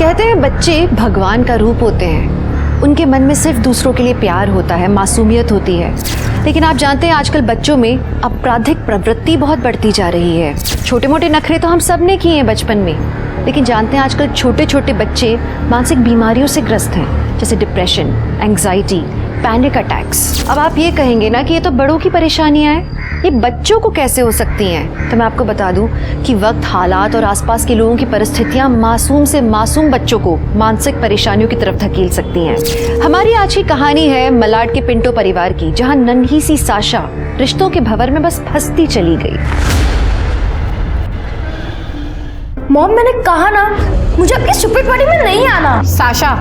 कहते हैं बच्चे भगवान का रूप होते हैं, उनके मन में सिर्फ दूसरों के लिए प्यार होता है, मासूमियत होती है। लेकिन आप जानते हैं आजकल बच्चों में आपराधिक प्रवृत्ति बहुत बढ़ती जा रही है। छोटे मोटे नखरे तो हम सब ने किए हैं बचपन में, लेकिन जानते हैं आजकल छोटे छोटे बच्चे मानसिक बीमारियों से ग्रस्त हैं, जैसे डिप्रेशन, एंग्जाइटी, पैनिक अटैक्स। अब आप ये कहेंगे ना कि ये तो बड़ों की परेशानियां हैं, ये बच्चों को कैसे हो सकती हैं? तो मैं आपको बता दूं कि वक्त, हालात और आसपास के लोगों की परिस्थितियां मासूम से मासूम बच्चों को मानसिक परेशानियों की तरफ धकेल सकती हैं। हमारी आज की कहानी है मलाड के पिंटो परिवार की, जहां नन्ही सी साशा रिश्तों के भंवर में बस फंसती चली गई। मॉम, मैंने कहा ना मुझे आपकी स्टूपिड पार्टी में नहीं आना। साशा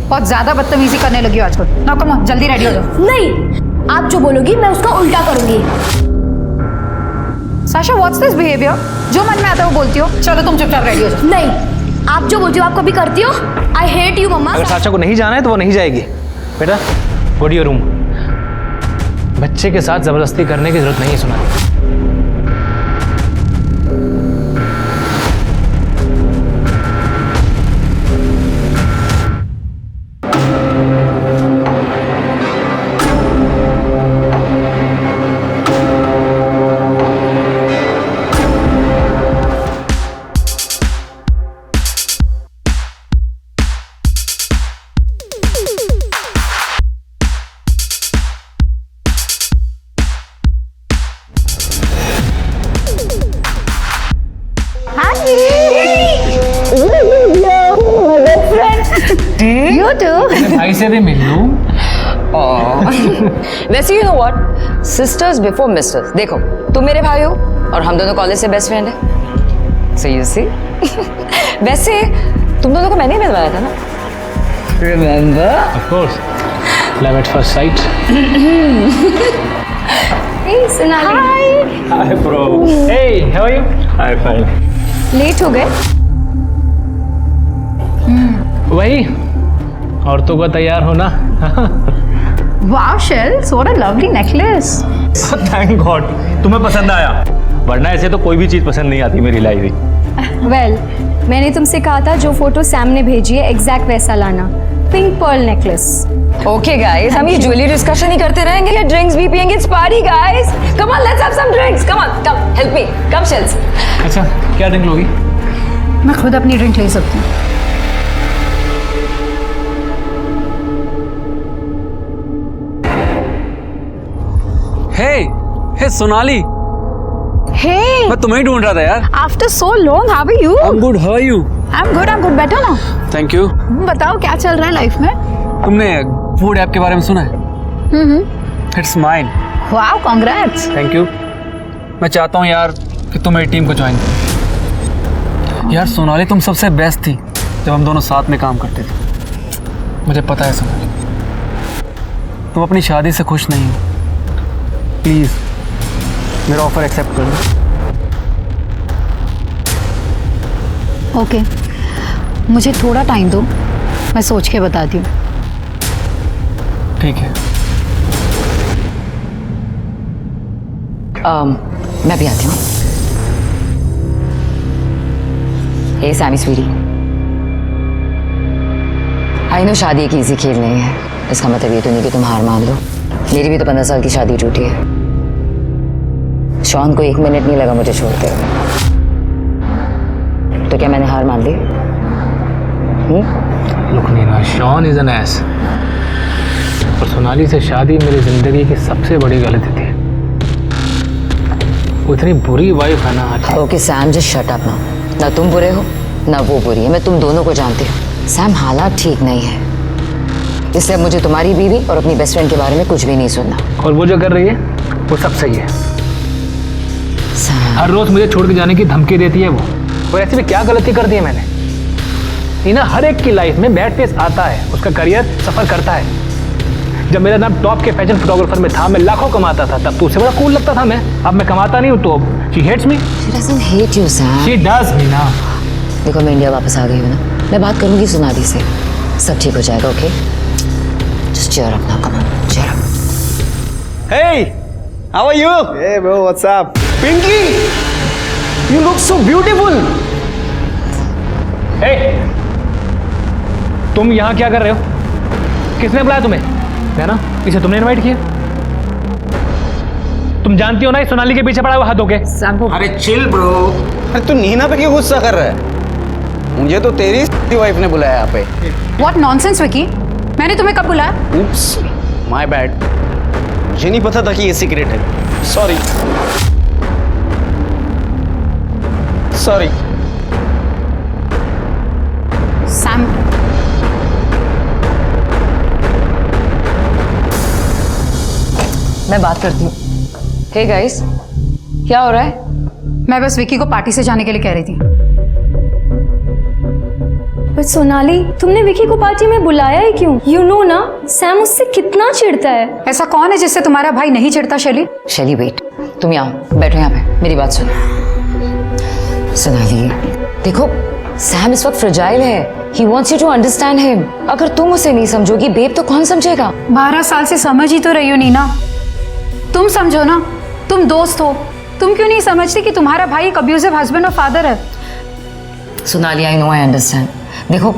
बहुत ज्यादा बदतमीजी करने लगी हो आजकल। ना कम ऑन, जल्दी रेडी हो जाओ। नहीं, आप जो बोलोगी मैं उसका उल्टा करूंगी। Sasha what's this behaviour? जो मन में आता है वो बोलती हो। चलो तुम चुपचाप रेडी हो जाओ। नहीं, आप जो बोलती हो आप कभी करती हो। आई हेट यू मम्मा। अगर साशा को नहीं जाना है तो वो नहीं जाएगी। बेटा गो टू योर रूम। बच्चे के साथ जबरदस्ती करने की जरूरत नहीं है सुना। You too. भाई से भी मिल लूं। वैसे you know what, sisters before misters. देखो तुम मेरे भाई हो और हम दोनों कॉलेज से बेस्ट फ्रेंड है। सो यू सी वैसे तुम दोनों को मैंने ही मिलवाया था ना, remember? Of course, love at first sight. Hey Sonali. Hi bro. Hey how are you? Hi fine. Late हो गए। वही औरतों का तैयार होना। Wow, Shells, what a lovely necklace. Thank God तुम्हें पसंद आया, वरना ऐसे तो कोई भी चीज पसंद नहीं आती मेरी लाइफ में। वेल, मैंने तुमसे कहा था जो फोटो सैम ने भेजी है एग्जैक्ट वैसा लाना। Pink pearl necklace. Okay guys, हम ये ज्वेलरी डिस्कशन ही करते रहेंगे या ड्रिंक्स भी पियेंगे? It's party guys, come on let's have some drinks. Come on, come help me, come शेल्स। अच्छा क्या ड्रिंक लोगी? मैं खुद अपनी ड्रिंक ले सकती हूँ। हे सोनाली, Hey, मैं तुम्हें ही ढूंढ रहा था यार। after so long, how are you? I'm good, how are you? I'm good, better now. Thank you. बताओ क्या चल रहा है लाइफ में? तुमने फूड ऐप के बारे में सुना है? It's mine. Wow, congrats. Thank you. मैं चाहता हूँ यार कि तुम मेरी टीम को ज्वाइन करो। यार सोनाली, तुम सबसे बेस्ट थी जब हम दोनों साथ में काम करते थे। मुझे पता है सोनाली, तुम अपनी शादी से खुश नहीं हो। प्लीज़ मेरा ऑफर एक्सेप्ट कर लो। ओके, मुझे थोड़ा टाइम दो, मैं सोच के बताती हूँ। ठीक है। मैं भी आती हूँ। हे सैमी स्वीटी, आई नो शादी एक इजी खेल नहीं है। इसका मतलब ये तो नहीं कि तुम हार मान लो। मेरी भी तो 15 साल की शादी टूटी है। शॉन को 1 मिनट नहीं लगा मुझे छोड़ते हुए। तो क्या मैंने हार मान ली? Look Nina, Shaun is an ass. और सोनाली से शादी मेरी जिंदगी की सबसे बड़ी गलती थी। वो इतनी बुरी वाइफ है ना आज। Okay Sam, just shut up ना। ना तुम बुरे हो ना वो बुरी है, मैं तुम दोनों को जानती हूँ। सैम, हालात ठीक नहीं है, इसलिए मुझे तुम्हारी बीवी और अपनी बेस्ट फ्रेंड के बारे में कुछ भी नहीं सुनना। और वो जो कर रही है वो सब सही है। सैम, हर रोज मुझे छोड़ के जाने की धमकी देती है वो। और ऐसी में क्या गलती कर दी है मैंने? नीना, हर एक की लाइफ में बैड फेस आता है, उसका करियर सफर करता है। जब मेरा नाम टॉप के फैशन फोटोग्राफर में था, मैं लाखों कमाता था, तब तो उससे बड़ा कूल लगता था मैं। अब मैं कमाता नहीं हूँ तो she hates me. she doesn't hate you, Sam. She does Neena. देखो मैं इंडिया वापस आ गई हूँ ना, मैं बात करूंगी सोनाली से, सब ठीक हो जाएगा। Okay, just cheer up now, come on, cheer up. Hey, how are you? Hey bro, what's up? Pinky, you look so beautiful. Hey, तुम यहाँ क्या कर रहे हो? किसने बुलाया तुम्हें? है ना, इसे तुमने इनवाइट किया। तुम जानती हो ना ये सोनाली के पीछे पड़ा हुआ हाथ धोके। अरे चिल ब्रो। अरे तू नीना पे क्यों गुस्सा कर रहा है? मुझे तो तेरी वाइफ ने बुलाया यहाँ पे। व्हाट नॉनसेंस विकी, मैंने तुम्हें कब बुलाया? उप्स, माय बैड। मुझे नहीं पता था कि ये सीक्रेट है। Sorry sorry. सैम, मैं बात करती हूँ। हे गाइस, क्या हो रहा है? मैं बस विकी को पार्टी से जाने के लिए कह रही थी। पर सोनाली, तुमने विकी को पार्टी में बुलाया ही क्यों? यू नो ना, सैम उससे कितना चिढ़ता है। ऐसा कौन है जिससे तुम्हारा भाई नहीं चिढ़ता शैली? शैली वेट, तुम यहाँ बैठो, यहाँ पे मेरी बात सुनो। सोनाली देखो, सैम इस वक्त फ्रजाइल है। He wants you to understand him. अगर तुम उसे नहीं समझोगी बेब तो कौन समझेगा? 12 साल से समझ ही तो रही हो नीना, तुम समझो ना, तुम दोस्त हो। तुम क्यों नहीं समझती कि तुम्हारा भाई एक अब्यूजिव हस्बैंड और फादर है? Sonali I know, I understand. देखो,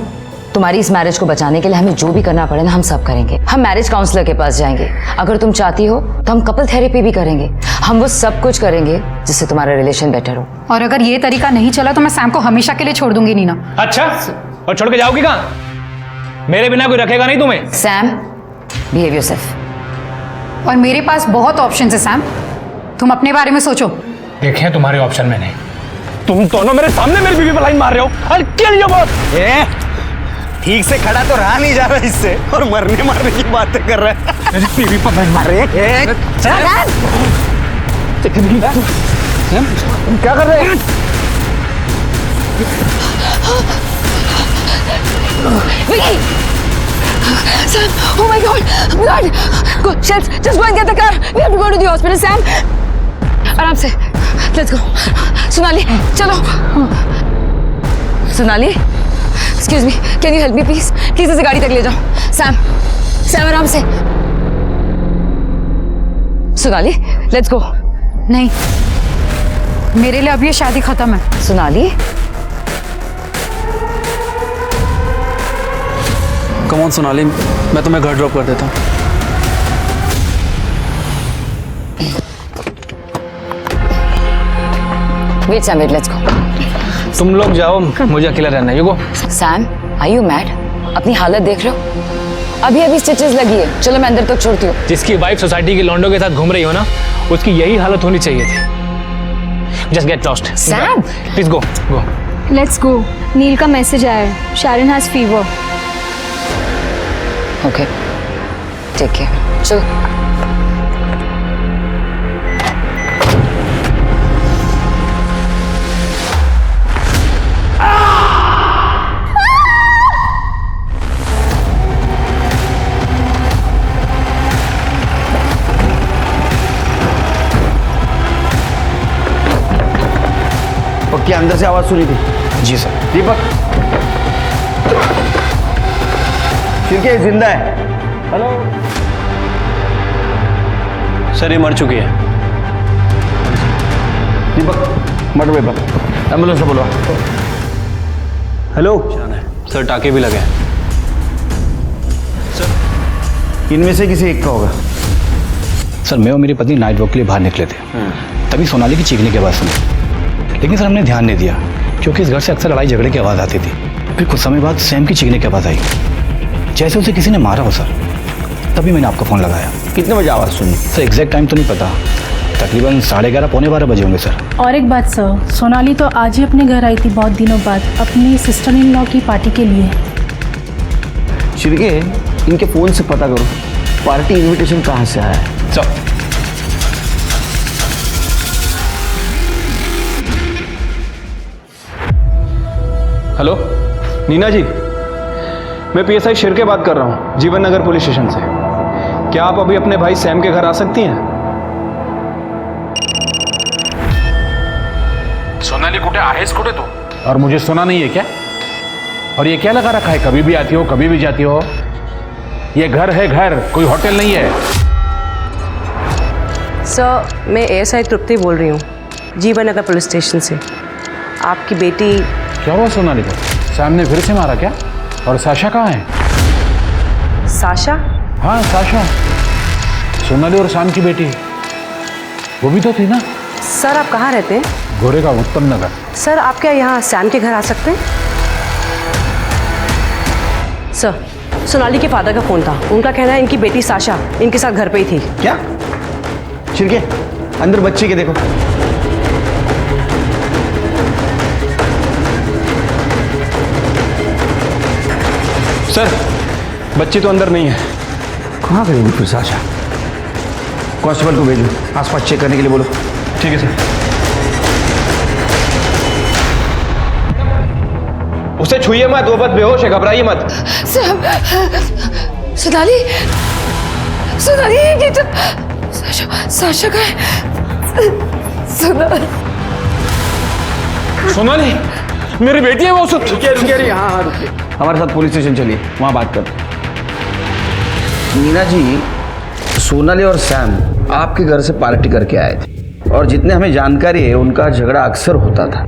तुम्हारी इस मैरिज को बचाने के लिए हमें जो भी करना पड़े ना, हम सब करेंगे। हम मैरिज काउंसलर के पास जाएंगे। अगर तुम चाहती हो तो हम कपल थेरेपी भी करेंगे। हम वो सब कुछ करेंगे जिससे तुम्हारा रिलेशन बेटर हो। और अगर ये तरीका नहीं चला तो मैं सैम को हमेशा के लिए छोड़ दूंगी नीना। अच्छा, और छोड़ के जाओगी कहाँ? मेरे बिना कोई रखेगा नहीं तुम्हें। Sam, behave yourself. और मेरे पास बहुत ऑप्शन है सैम, तुम अपने बारे में सोचो। देखे तुम्हारे ऑप्शन मैंने। तुम दोनों मेरे सामने मेरी बीवी पर लाइन मार रहे हो। I'll kill you both। ठीक से खड़ा तो रहा नहीं जा रहा इससे, और मरने मारने की बातें कर रहा है। मेरी बीवी पर लाइन मार रहे हो। तुम क्या कर रहे हैं? Vicky! Sam! Oh my God! Blood! Go, Shells! Just go and get the car. We have to go to the hospital, Sam. आराम से. Let's go. सोनाली, चलो. Sonali, excuse me. Can you help me, please? Please इसे गाड़ी तक ले जाओ. Sam, Sam आराम से. Sonali, let's go. नहीं, मेरे लिए अब ये शादी खत्म है। सोनाली, कम ऑन सोनाली, मैं तुम्हें घर ड्रॉप कर देता हूँ। wait Sam, wait, let's go. तुम लोग जाओ, मुझे अकेला रहना है। You go. Sam, are you mad? अपनी हालत देख रहे हो? अभी अभी स्टिचेस लगी है। चलो मैं अंदर तक छोड़ती हूँ। जिसकी वाइफ सोसाइटी के लॉन्डो के साथ घूम रही हो ना, उसकी यही हालत होनी चाहिए थी। Just get lost. Sam! Please go. Go. Let's go. Neel का मैसेज आया है, Sharon has fever. Okay, take care. चलो। पक्की अंदर से आवाज सुनी थी? जी सर। दीपक, शिरके जिंदा है। हेलो सर, ये मर चुकी है। दीपक, मर्डर पेपर, एम्बुलेंस से बुलवा। हेलो सर, टाके भी लगे। इनमें से किसी एक का होगा। सर, मैं और मेरी पत्नी नाइट वॉक के लिए बाहर निकले थे, तभी सोनाली की चीखने की आवाज़ सुनी। लेकिन सर हमने ध्यान नहीं दिया क्योंकि इस घर से अक्सर लड़ाई झगड़े की आवाज़ आती थी। फिर कुछ समय बाद सैम की चीखने की आवाज़ आई, जैसे उसे किसी ने मारा हो सर। तभी मैंने आपको फ़ोन लगाया। कितने बजे आवाज़ सुनी? सर एग्जैक्ट टाइम तो नहीं पता, तकरीबन 11:30 पौने 12 बजे होंगे सर। और एक बात सर, सोनाली तो आज ही अपने घर आई थी बहुत दिनों बाद, अपनी सिस्टर इन लॉ की पार्टी के लिए। शिरके, इनके फ़ोन से पता करो पार्टी इनविटेशन कहाँ से आया है। चलो। हेलो नीना जी, मैं पीएसआई शिरके बात कर रहा हूँ, जीवन नगर पुलिस स्टेशन से। क्या आप अभी अपने भाई सैम के घर आ सकती हैं? सोनाली कुठे आहेस कुठे तू? और मुझे सुना नहीं है क्या? और ये क्या लगा रखा है, कभी भी आती हो कभी भी जाती हो? ये घर है, घर, कोई होटल नहीं है। सर, मैं एएसआई तृप्ति बोल रही हूँ, जीवन नगर पुलिस स्टेशन से। आपकी बेटी। क्या हुआ सोनाली को? सैम ने फिर से मारा क्या? और साशा कहाँ है? साशा? हाँ साशा, सोनाली और शाम की बेटी, वो भी तो थी ना। सर आप कहाँ रहते हैं? गोरे का उत्तम नगर। सर आप क्या यहाँ सैम के घर आ सकते हैं? सर सोनाली के फादर का फोन था, उनका कहना है इनकी बेटी साशा इनके साथ घर पे ही थी। क्या छिड़के अंदर बच्चे के देखो। सर बच्ची तो अंदर नहीं है। कहाँ गई फिर साशा? कांस्टेबल को भेजो, आसपास चेक करने के लिए बोलो। ठीक है सर। उसे छुइए मत, वो बस बेहोश है, घबराइए मत। सोनाली, सोनाली ये तो साशा का है। सोनाली मेरी बेटी है वो। रुकिए। हाँ रुकिए, हमारे साथ पुलिस स्टेशन चलिए, वहाँ बात कर। मीना जी, सोनाली और सैम आपके घर से पार्टी करके आए थे और जितने हमें जानकारी है उनका झगड़ा अक्सर होता था,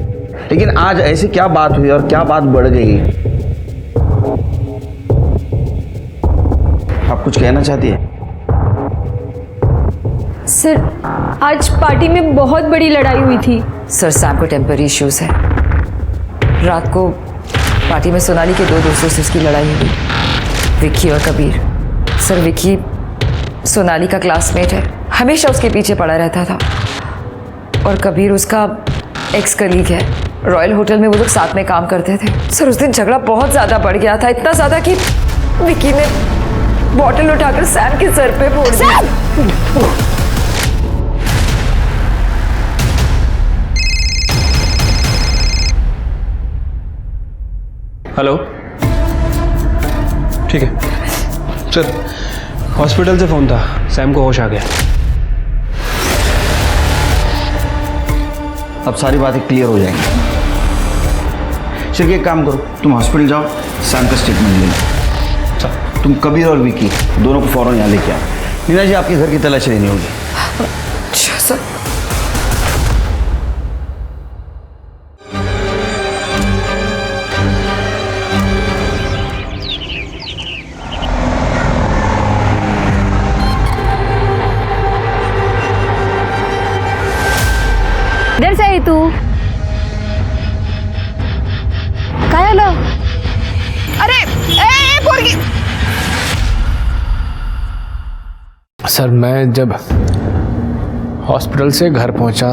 लेकिन आज ऐसी क्या बात हुई और क्या बात बढ़ गई? आप कुछ कहना चाहती है? सर आज पार्टी में बहुत बड़ी लड़ाई हुई थी। सर सैम को टेम्पररी इश्यूज है। रात को पार्टी में सोनाली के 2 दोस्तों से उसकी लड़ाई हुई, विक्की और कबीर। सर विक्की सोनाली का क्लासमेट है, हमेशा उसके पीछे पड़ा रहता था, और कबीर उसका एक्स कलीग है। रॉयल होटल में वो लोग साथ में काम करते थे। सर उस दिन झगड़ा बहुत ज़्यादा बढ़ गया था, इतना ज़्यादा कि विक्की ने बॉटल उठाकर सैम के सर पे फोड़ दिया। हेलो, ठीक है सर। हॉस्पिटल से फोन था, सैम को होश आ गया। अब सारी बातें क्लियर हो जाएंगी। चलिए एक काम करो, तुम हॉस्पिटल जाओ, सैम का स्टेटमेंट ले लो। तुम कबीर और विकी दोनों को फौरन यहाँ लेके आओ। मीना जी आपके घर की तलाशी लेनी होगी। अच्छा सर। इधर से आई तू? काय आलं? अरे ए पोरगी! सर मैं जब हॉस्पिटल से घर पहुंचा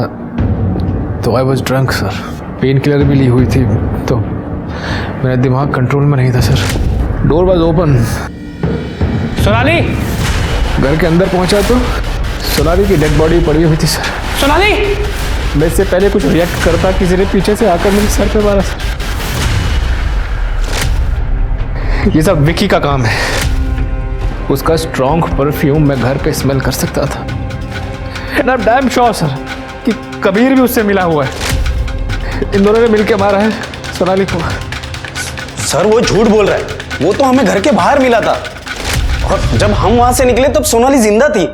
तो I was drunk sir. Pain killer भी ली हुई थी, तो मेरा दिमाग कंट्रोल में नहीं था sir. Door was open. Sonali! घर के अंदर पहुंचा तो सोनाली की डेड बॉडी पड़ी हुई थी सर। सोनाली! मैं इससे पहले कुछ रिएक्ट करता, किसी ने पीछे से आकर मेरे सर पे मारा सर। ये सब विकी का काम है। उसका स्ट्रॉन्ग परफ्यूम मैं घर पे स्मेल कर सकता था। And I am damn sure sir कि कबीर भी उससे मिला हुआ है। इन दोनों ने मिलकर मारा है सोनाली को। सर वो झूठ बोल रहा है, वो तो हमें घर के बाहर मिला था और जब हम वहां से निकले तब सोनाली जिंदा थी।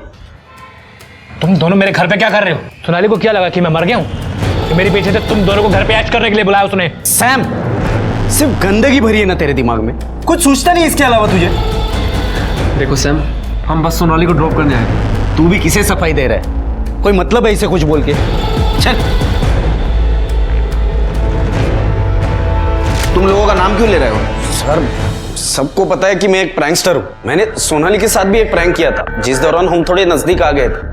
तुम दोनों मेरे घर पे क्या कर रहे हो? सोनाली को क्या लगा कि मैं मर गया हूँ कि मेरे पीछे से तुम दोनों को घर पे ऐश करने के लिए बुलाया उसने? सैम, सिर्फ गंदगी भरी है ना तेरे दिमाग में, कुछ सोचता नहीं इसके अलावा तुझे? देखो सैम, हम बस सोनाली को ड्रॉप करने आए। तू भी किसे सफाई दे रहा है? कोई मतलब है इसे कुछ बोल के? चल। तुम लोगों का नाम क्यों ले रहे हो? सर सबको पता है कि मैं एक प्रैंकस्टर हूँ। मैंने सोनाली के साथ भी एक प्रैंक किया था, जिस दौरान हम थोड़े नजदीक आ गए थे।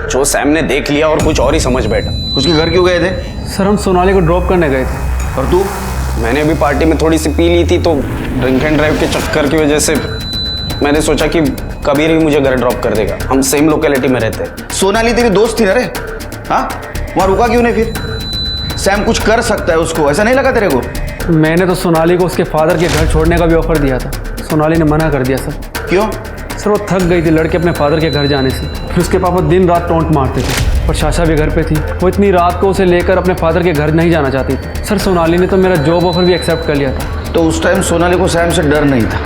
जो सैम ने देख लिया और कुछ और ही समझ बैठा। उसके घर क्यों गए थे? सर हम सोनाली को ड्रॉप करने गए थे। और तू? मैंने अभी पार्टी में थोड़ी सी पी ली थी, तो ड्रिंक एंड ड्राइव के चक्कर की वजह से मैंने सोचा कि कबीर भी मुझे घर ड्रॉप कर देगा। हम सेम लोकेलिटी में रहते हैं। सोनाली तेरी दोस्त थी ना रे? हाँ, वहाँ रुका क्यों नहीं फिर? सैम कुछ कर सकता है उसको, ऐसा नहीं लगा तेरे को? मैंने तो सोनाली को उसके फादर के घर छोड़ने का भी ऑफर दिया था, सोनाली ने मना कर दिया सर। क्यों? सर वो थक गई थी लड़के अपने फादर के घर जाने से। फिर उसके पापा दिन रात टोंट मारते थे और साशा भी घर पे थी। वो इतनी रात को उसे लेकर अपने फादर के घर नहीं जाना चाहती थी। सर सोनाली ने तो मेरा जॉब ऑफर भी एक्सेप्ट कर लिया था। तो उस टाइम सोनाली को सैम से डर नहीं था?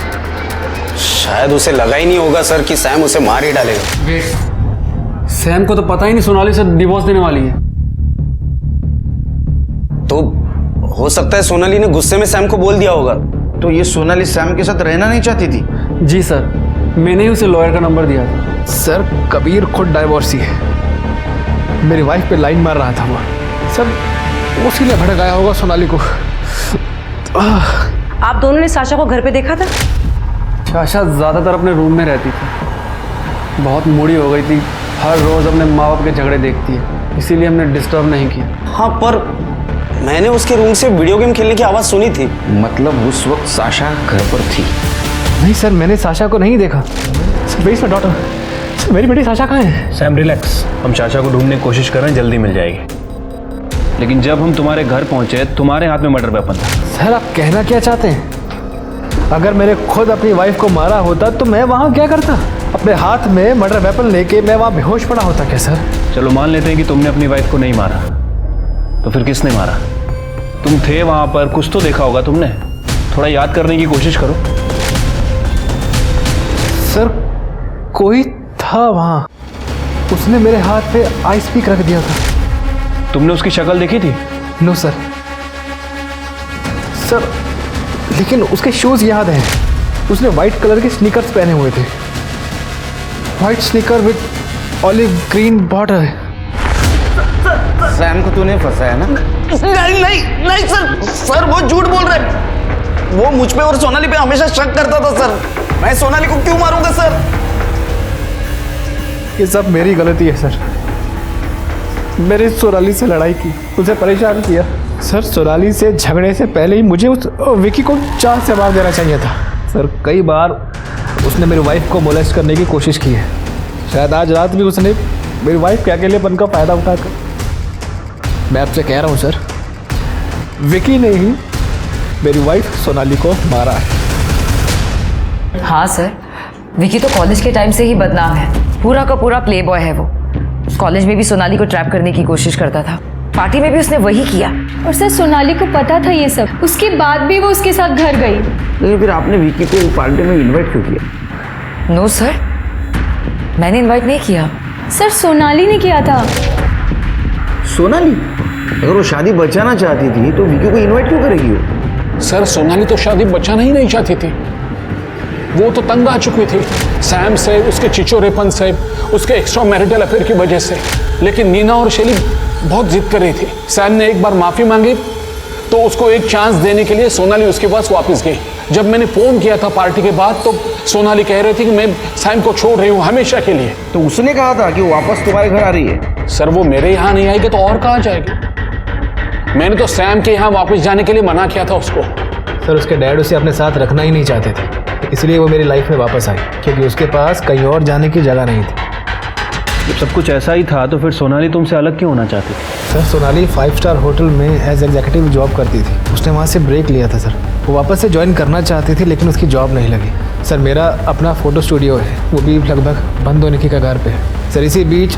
शायद उसे लगा ही नहीं होगा सर कि सैम उसे मार ही डालेगा। वेट, सैम को तो पता ही नहीं सोनाली से डिवोर्स देने वाली है। तो हो सकता है सोनाली ने गुस्से में सैम को बोल दिया होगा तो ये सोनाली सैम के साथ रहना नहीं चाहती थी? जी सर, मैंने ही उसे लॉयर का नंबर दिया था। सर कबीर खुद डाइवोर्सी है, मेरी वाइफ पे लाइन मार रहा था वो। सर उसी ने भड़काया होगा सोनाली को। आप दोनों ने साशा को घर पे देखा था? साशा ज़्यादातर अपने रूम में रहती थी, बहुत मूडी हो गई थी, हर रोज़ अपने माँ बाप के झगड़े देखती है, इसीलिए हमने डिस्टर्ब नहीं किया। हाँ, पर मैंने उसके रूम से वीडियो गेम खेलने की आवाज़ सुनी थी। मतलब उस वक्त साशा घर पर थी? नहीं सर, मैंने साशा को नहीं देखा। सर डॉटर, मेरी बेटी साशा कहाँ है? सैम रिलैक्स, हम चाचा को ढूंढने की कोशिश कर रहे हैं, जल्दी मिल जाएगी। लेकिन जब हम तुम्हारे घर पहुंचे तुम्हारे हाथ में मर्डर वेपन था। सर आप कहना क्या चाहते हैं? अगर मैंने खुद अपनी वाइफ को मारा होता तो मैं वहाँ क्या करता? अपने हाथ में मर्डर वेपन लेके मैं वहाँ बेहोश पड़ा होता क्या सर? चलो मान लेते हैं कि तुमने अपनी वाइफ को नहीं मारा, तो फिर किसने मारा? तुम थे वहां पर, कुछ तो देखा होगा तुमने, थोड़ा याद करने की कोशिश करो। सर कोई था वहाँ, उसने मेरे हाथ पे आइस पिक रख दिया था। तुमने उसकी शक्ल देखी थी? No sir. सर लेकिन उसके शूज याद हैं, उसने व्हाइट कलर के स्नीकर्स पहने हुए थे, white sneaker with olive green border. Sam को तूने फंसाया ना? नहीं सर वो झूठ बोल रहे। वो मुझ पे और सोनाली पे हमेशा शक करता था सर। मैं सोनाली को क्यों मारूंगा सर? ये सब मेरी गलती है सर। मैंने सोनाली से लड़ाई की, उसे परेशान किया। सर सोनाली से झगड़े से पहले ही मुझे उस विकी को चार से मार देना चाहिए था। सर कई बार उसने मेरी वाइफ को मोलेस्ट करने की कोशिश की है, शायद आज रात भी उसने मेरी वाइफ के अकेलेपन का फायदा उठाकर। मैं आपसे कह रहा हूँ सर, विकी ने ही मेरी वाइफ सोनाली को मारा है। हाँ सर, विकी तो कॉलेज के टाइम से ही बदनाम है, पूरा का पूरा प्ले बॉय है वो। कॉलेज में भी सोनाली को ट्रैप करने की कोशिश करता था, पार्टी में भी उसने वही किया। और सर सोनाली को पता था ये सब, उसके बाद भी वो उसके साथ घर गई। लेकिन फिर आपने विकी को पार्टी में इनवाइट क्यों किया? नो सर, मैंने इनवाइट नहीं किया। सर सोनाली ने किया था। सोनाली? अगर वो शादी बचाना चाहती थी तो विकी को इनवाइट क्यों करेगी वो? सर सोनाली तो शादी बचाना ही नहीं चाहती थी, वो तो तंग आ चुकी थी सैम से, उसके चिचोरेपन से, उसके एक्स्ट्रा मैरिटल अफेयर की वजह से। लेकिन नीना और शैली बहुत जिद कर रही थी। सैम ने एक बार माफी मांगी तो उसको एक चांस देने के लिए सोनाली उसके पास वापस गई। जब मैंने फोन किया था पार्टी के बाद तो सोनाली कह रही थी कि मैं सैम को छोड़ रही हूँ हमेशा के लिए। तो उसने कहा था कि वो वापस तुम्हारे घर आ रही है? सर वो मेरे यहाँ नहीं आएगी तो और कहाँ जाएगी? मैंने तो सैम के यहाँ वापस जाने के लिए मना किया था उसको। सर उसके डैड उसे अपने साथ रखना ही नहीं चाहते थे, इसलिए वो मेरी लाइफ में वापस आई, क्योंकि उसके पास कहीं और जाने की जगह नहीं थी। जब सब कुछ ऐसा ही था तो फिर सोनाली तुमसे अलग क्यों होना चाहती थी? सर सोनाली 5 स्टार होटल में एज एग्जीक्यूटिव जॉब करती थी, उसने वहाँ से ब्रेक लिया था सर। वो वापस से ज्वाइन करना चाहती थी लेकिन उसकी जॉब नहीं लगी। सर मेरा अपना फ़ोटो स्टूडियो है, वो भी लगभग बंद होने की कगार पे है। सर इसी बीच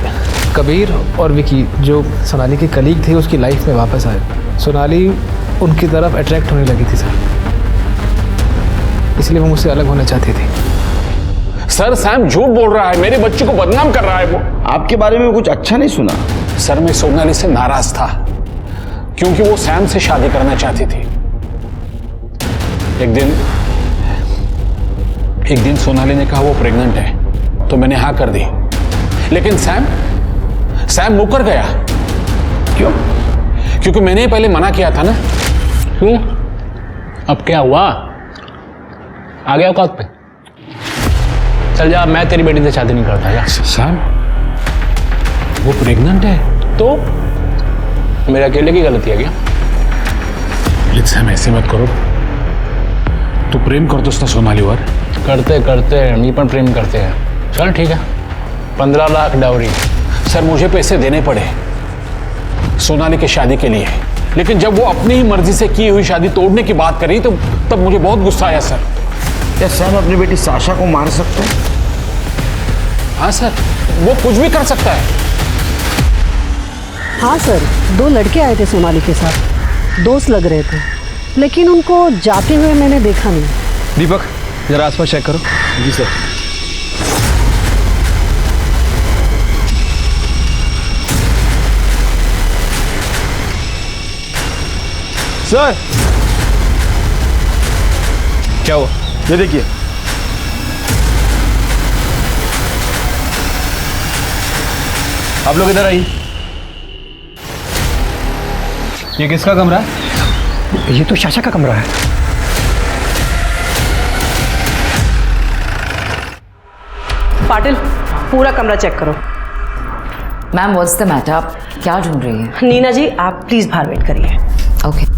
कबीर और विकी जो सोनाली के कलीग थे उसकी लाइफ में वापस आए। सोनाली उनकी तरफ अट्रैक्ट होने लगी थी सर, इसलिए वो मुझसे अलग होना चाहती थी। सर सैम झूठ बोल रहा है, मेरे बच्चे को बदनाम कर रहा है वो। आपके बारे में कुछ अच्छा नहीं सुना? सर मैं सोनाली से नाराज था क्योंकि वो सैम से शादी करना चाहती थी। एक दिन सोनाली ने कहा वो प्रेग्नेंट है तो मैंने हाँ कर दी, लेकिन सैम मुकर गया। क्यों? क्योंकि मैंने पहले मना किया था ना। क्यों? अब क्या हुआ? आ गया औकात पे? चल जा, मैं तेरी बेटी से शादी नहीं करता। या सैम वो प्रेग्नेंट है तो मेरे अकेले की गलती है क्या? लेकिन सैम ऐसे मत करो, तू प्रेम करतोस ना सोनालीवर? करते मी पण प्रेम करते हैं। चल ठीक है, 15 लाख डाउरी। सर मुझे पैसे देने पड़े सोनाली की शादी के लिए, लेकिन जब वो अपनी ही मर्जी से की हुई शादी तोड़ने की बात करी तो तब मुझे बहुत गुस्सा आया सर। क्या सैम अपनी बेटी साशा को मार सकता है? हाँ सर, वो कुछ भी कर सकता है। हाँ सर, 2 लड़के आए थे सोनाली के साथ, दोस्त लग रहे थे, लेकिन उनको जाते हुए मैंने देखा नहीं। दीपक जरा आसपास चेक करो। जी सर। सर क्या हुआ? ये देखिए। आप लोग इधर आइए। ये किसका कमरा है? ये तो साशा का कमरा है। पाटिल, पूरा कमरा चेक करो। Ma'am what's the matter? आप क्या ढूंढ रही हैं? नीना जी, आप प्लीज बाहर वेट करिए। ओके।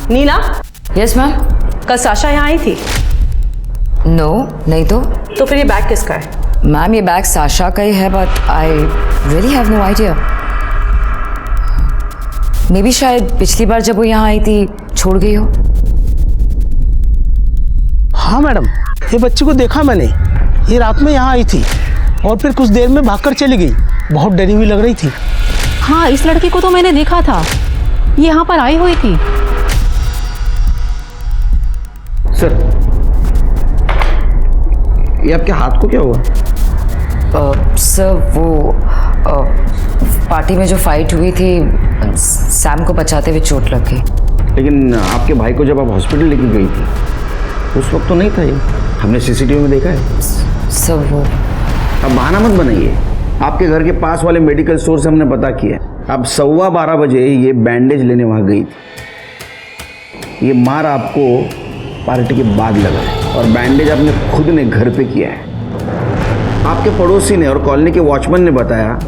नीना। Yes ma'am. कल साशा यहाँ आई थी? नो, नहीं तो फिर ये बैग किसका है? मैम ये बैग साशा का ही है, but I really have no idea. Maybe शायद पिछली बार जब वो यहाँ आई थी छोड़ गई हो। हाँ मैडम, ये बच्ची को देखा मैंने। ये रात में यहाँ आई थी और फिर कुछ देर में भागकर चली गई। बहुत डरी हुई लग रही थी। हाँ, इस लड़की को तो मैंने देखा था, ये यहाँ पर आई हुई थी। सर, ये आपके हाथ को क्या हुआ? सर वो पार्टी में जो फाइट हुई थी, सैम को बचाते हुए चोट लग गई। लेकिन आपके भाई को जब आप हॉस्पिटल लेके गई थी उस वक्त तो नहीं था ये, हमने सीसीटीवी में देखा है। सर वो अब बहाना मत बनाइए। आपके घर के पास वाले मेडिकल स्टोर से हमने पता किया। अब 12:15 बजे ये बैंडेज लेने वहाँ गई थी। ये मार आपको पार्टी के बाद लगा है और बैंडेज आपने खुद ने घर पे किया है। आपके पड़ोसी ने और कॉलोनी के वॉचमैन ने बताया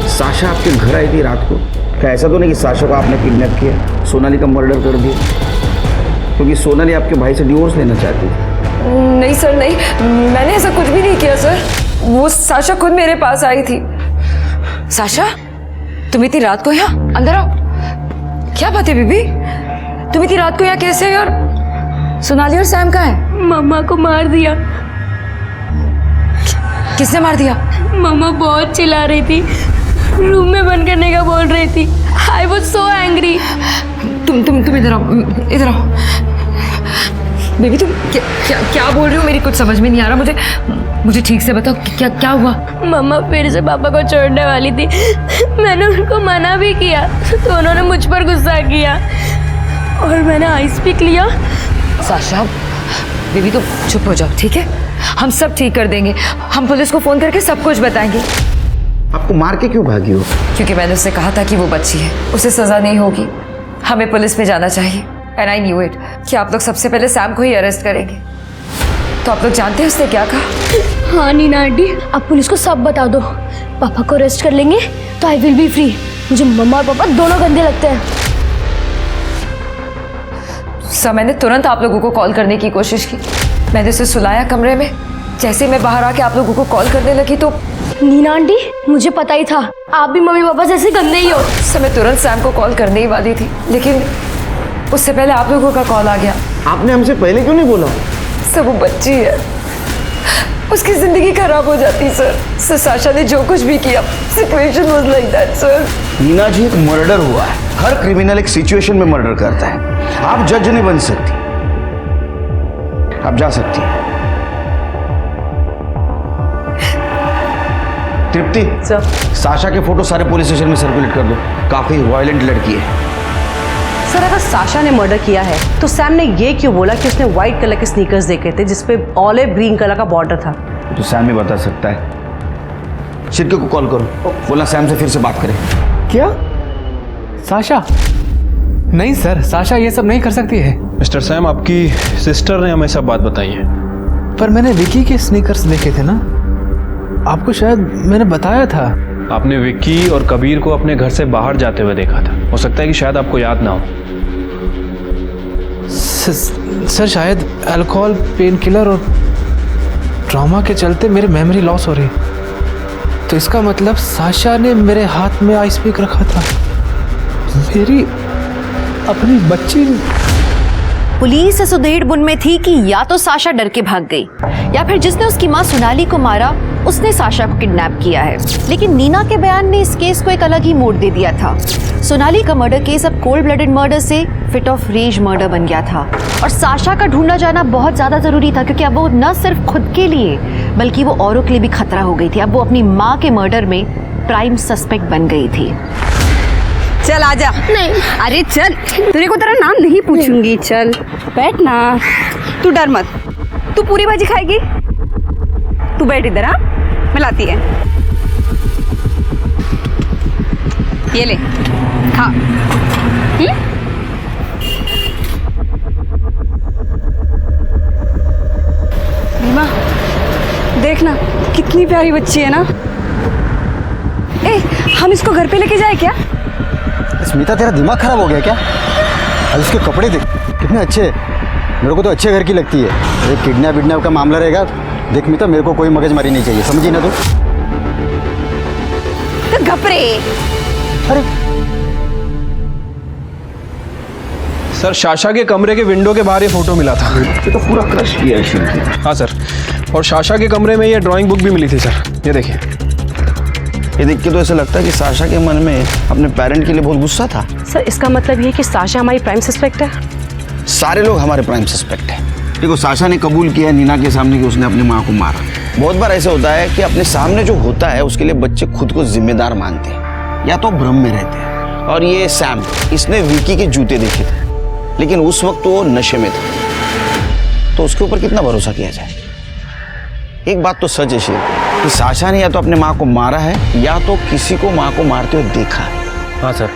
साशा आपके घर आई थी रात को। क्या ऐसा तो नहीं कि साशा को आपने किडनैप किया, सोनाली का मर्डर कर दिया? क्योंकि सोनाली आपके भाई से डिवोर्स लेना चाहती थी। नहीं सर, नहीं, मैंने ऐसा कुछ भी नहीं किया सर। वो साशा खुद मेरे पास आई थी। साशा, तुम इतनी रात को यहाँ? अंदर आओ। क्या बात है बीबी, तुम इतनी रात को यहाँ कैसे हो? और सोनाली और सैम कहाँ है? मम्मा को मार दिया। किसने मार दिया? मम्मा बहुत चिल्ला रही थी, रूम में बंद करने का बोल रही थी। I was so angry. तुम इधर आओ, इधर आओ। बेबी तुम क्या बोल रही हो? मेरी कुछ समझ में नहीं आ रहा। मुझे ठीक से बताओ, क्या हुआ? मम्मा फिर से पापा को छोड़ने वाली थी। मैंने उनको मना भी किया तो उन्होंने मुझ पर गुस्सा किया और मैंने आइस पिक लिया। साशा, बेबी तुम चुप हो जाओ, ठीक है? हम सब ठीक कर देंगे। हम पुलिस को फोन करके सब कुछ बताएंगे। आपको मार के क्यों भागी हो? क्योंकि मैंने उससे कहा था कि वो बच्ची है, उसे सजा नहीं होगी, हमें पुलिस में जाना चाहिए। एंड आई न्यू इट कि आप लोग सबसे पहले सैम को ही अरेस्ट करेंगे। तो आप लोग जानते हैं उसने क्या कहा? हाँ नीना आंटी, आप पुलिस को सब बता दो। पापा को अरेस्ट कर लेंगे तो आई विल बी फ्री। मुझे मम्मा और पापा दोनों गंदे लगते हैं। सर मैंने तुरंत आप लोगों को कॉल करने की कोशिश की। मैंने उसे सुलाया कमरे में। जैसे मैं बाहर आके आप लोगों को कॉल करने लगी तो नीना आंटी, मुझे पता ही था आप भी मम्मी पापा जैसे गंदे ही हो। सर मैं तुरंत सैम को कॉल करने ही वाली थी, लेकिन उससे पहले आप लोगों का कॉल आ गया। आपने हमसे पहले क्यों नहीं बोला? सर वो बच्ची है, उसकी जिंदगी खराब हो जाती सर। साशा ने जो कुछ भी किया, situation was like that sir. Nina ji, एक मर्डर हुआ है। हर क्रिमिनल एक सिचुएशन में मर्डर करता है। आप जज नहीं बन सकती, आप जा सकती हैं। तृप्ति सर, साशा के फोटो सारे पुलिस स्टेशन में सर्कुलेट कर दो। काफी वायलेंट लड़की है। सर अगर साशा ने मर्डर किया है तो सैम ने ये क्यों बोला कि उसने व्हाइट कलर के स्नीकर्स देखे थे जिसपे ऑलिव ग्रीन कलर का बॉर्डर था? तो सैम ही बता सकता है। शिरके को कॉल करो, बोला सैम से फिर से बात करें। क्या? साशा? नहीं सर, साशा ये सब नहीं कर सकती है। मिस्टर सैम, आपकी सिस्टर ने हमें सब बात बताई है। पर मैंने विकी के स्नीकर्स देखे थे ना, आपको शायद मैंने बताया था। आपने विक्की और कबीर को अपने घर से बाहर जाते हुए देखा था। हो सकता है कि शायद आपको याद ना हो। सर शायद अल्कोहल, पेन किलर और ट्रॉमा के चलते मेरी मेमोरी लॉस हो रही। तो इसका मतलब साशा ने मेरे हाथ में आइस पिक रखा था। मेरी अपनी बच्ची। पुलिस इस उधेड़-बुन में थी कि या तो साशा डर के भाग गई या फिर जिसने उसकी मां सोनाली को मारा उसने साशा को किडनैप किया है। लेकिन नीना के बयान ने इस केस को एक अलग ही मोड़ दे दिया था। सोनाली का मर्डर केस अब कोल्ड ब्लडेड मर्डर से फिट ऑफ रेज मर्डर बन गया था और साशा का ढूंढा जाना बहुत ज्यादा जरूरी था, क्योंकि अब वो न सिर्फ खुद के लिए बल्कि वो औरों के लिए भी खतरा हो गई थी। अब वो अपनी माँ के मर्डर में प्राइम सस्पेक्ट बन गई थी। चल आजा। नहीं। अरे चल, तेरे को तेरा नाम नहीं पूछूंगी। चल बैठ ना, तू डर मत। तू पूरी भाजी खाएगी? तू बैठ इधर, हाँ मैं लाती है। ये ले खा। रीमा देखना कितनी प्यारी बच्ची है ना। ए, हम इसको घर पे लेके जाए क्या? स्मिता तेरा दिमाग खराब हो गया क्या? और इसके कपड़े देख कितने अच्छे हैं। मेरे को तो अच्छे घर की लगती है। अरे किडनैप विडनैप का मामला रहेगा। देख मिता, मेरे को कोई मगजमारी नहीं चाहिए, समझी ना तू? तो घपरे। अरे सर, शाशा के कमरे के विंडो के बाहर ये फोटो मिला था। ये तो पूरा क्रश किया है। हाँ सर, और शाशा के कमरे में ये ड्राइंग बुक भी मिली थी सर, ये देखिए। ये देख के तो ऐसा लगता है कि साशा के मन में अपने पेरेंट के लिए बहुत गुस्सा था। सर इसका मतलब ये है कि साशा हमारी प्राइम सस्पेक्ट है? सारे लोग हमारे प्राइम सस्पेक्ट हैं। देखो, साशा ने कबूल किया नीना के सामने कि उसने अपनी माँ को मारा। बहुत बार ऐसा होता है कि अपने सामने जो होता है उसके लिए बच्चे खुद को जिम्मेदार मानते हैं या तो भ्रम में रहते हैं। और ये सैम, इसने विकी के जूते देखे थे, लेकिन उस वक्त वो नशे में था, तो उसके ऊपर कितना भरोसा किया जाए। एक बात तो सच है शेर कि साशा ने या तो अपने माँ को मारा है या तो किसी को माँ को मारते हुए देखा है। हाँ सर,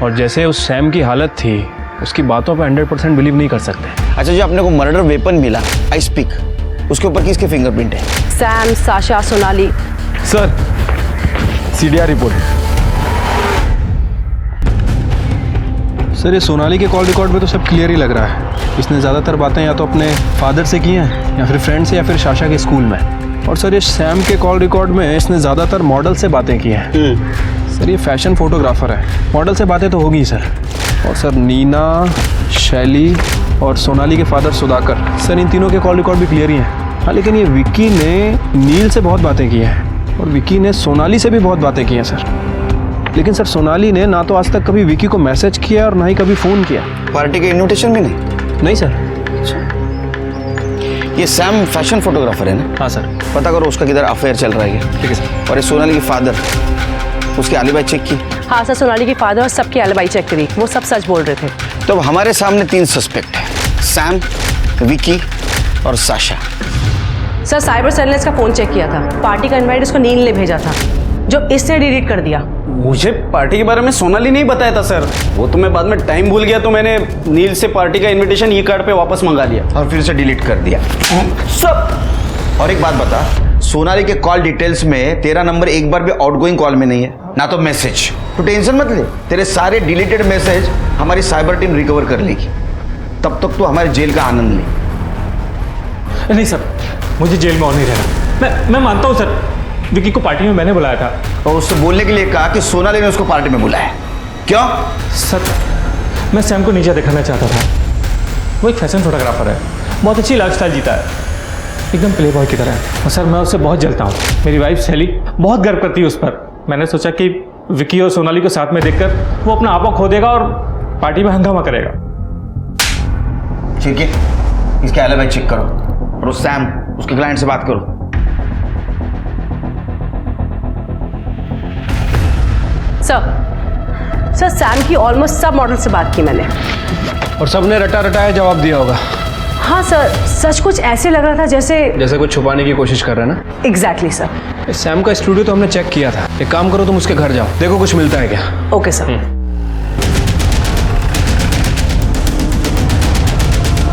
और जैसे उस सैम की हालत थी, उसकी बातों पर 100% बिलीव नहीं कर सकते। अच्छा, जो अपने को मर्डर वेपन मिला आई स्पीक, उसके ऊपर किसके फिंगरप्रिंट है? Sam, Sasha, Sonali. Sir, CDR report. Sir, ये सोनाली के कॉल रिकॉर्ड में तो सब क्लियर ही लग रहा है। इसने ज़्यादातर बातें या तो अपने फादर से की हैं या फिर फ्रेंड से या फिर शाशा के स्कूल में। और सर, ये सैम के कॉल रिकॉर्ड में इसने ज़्यादातर मॉडल से बातें की हैं। सर, ये फैशन फोटोग्राफर है, मॉडल से बातें तो होगी सर। और सर, नीना, शैली और सोनाली के फादर सुधाकर, सर इन तीनों के कॉल रिकॉर्ड भी क्लियर ही हैं। हाँ, लेकिन ये विक्की ने नील से बहुत बातें की हैं और विक्की ने सोनाली से भी बहुत बातें की हैं सर। लेकिन सर, सोनाली ने ना तो आज तक कभी विक्की को मैसेज किया और ना ही कभी फ़ोन किया। पार्टी का इन्विटेशन भी नहीं? नहीं सर। ये सैम फैशन फोटोग्राफर है ना? हाँ सर। पता करो उसका किधर अफेयर चल रहा है। ठीक है सर। और ये सोनाली की फादर, उसकी एलिबाई चेक की? हाँ सर, सोनाली के फादर और सबकी एलिबाई चेक करी, वो सब सच बोल रहे थे। तो अब हमारे सामने 3 सस्पेक्ट हैं, सैम, विकी और साशा। सर, साइबर सेल ने इसका फोन चेक किया था। पार्टी का इनवाइट उसको नील ने भेजा था, जो इसने डिलीट कर दिया। मुझे पार्टी के बारे में सोनाली नहीं बताया था सर, वो तो मैं बाद में टाइम भूल गया, तो मैंने नील से पार्टी का इनविटेशन ई कार्ड पे वापस मंगा लिया और फिर से डिलीट कर दिया सब। और एक बात बता, सोनाली के कॉल डिटेल्स में तेरा नंबर एक बार भी आउटगोइंग कॉल में नहीं है, ना तो मैसेज। तो टेंशन मत ले, तेरे सारे डिलीटेड मैसेज हमारी साइबर टीम रिकवर कर लेगी। तब तक तो हमारे जेल का आनंद ले। नहीं सर, मुझे जेल में और नहीं रहना। मैं मानता हूँ सर, विकी को पार्टी में मैंने बुलाया था। और उससे बोलने के लिए कहा कि सोनाली ने उसको पार्टी में बुलाया। क्यों? सर, मैं सैम को नीचा दिखाना चाहता था। वो एक फैशन फोटोग्राफर है, बहुत अच्छी लाइफस्टाइल जीता है, एकदम प्ले बॉय की तरह। और सर, मैं उससे बहुत जलता हूँ। मेरी वाइफ शैली बहुत गर्व करती है उस पर। मैंने सोचा कि विकी और सोनाली को साथ में देखकर वो अपना आपा खो देगा और पार्टी में हंगामा करेगा। ठीक है, इसके एलिबाई चेक करो और उस सैम, उसके क्लाइंट से बात करो। सर, सैम की ऑलमोस्ट सब मॉडल से बात की मैंने, और सबने रटा रटाया जवाब दिया होगा। हाँ सर, सच कुछ ऐसे लग रहा था जैसे कुछ छुपाने की कोशिश कर रहे हैं ना। Exactly sir. सैम का स्टूडियो तो हमने चेक किया था। एक काम करो, तुम उसके घर जाओ, देखो कुछ मिलता है क्या। Okay sir.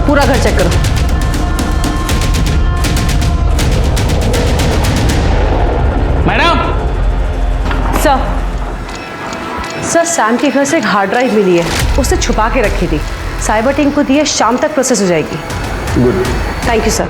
पूरा घर चेक करो। मैडम। सर, सैम के घर से एक हार्ड ड्राइव मिली है, उसने छुपा के रखी थी। साइबर टीम को दी है, शाम तक प्रोसेस हो जाएगी। Good, thank you sir.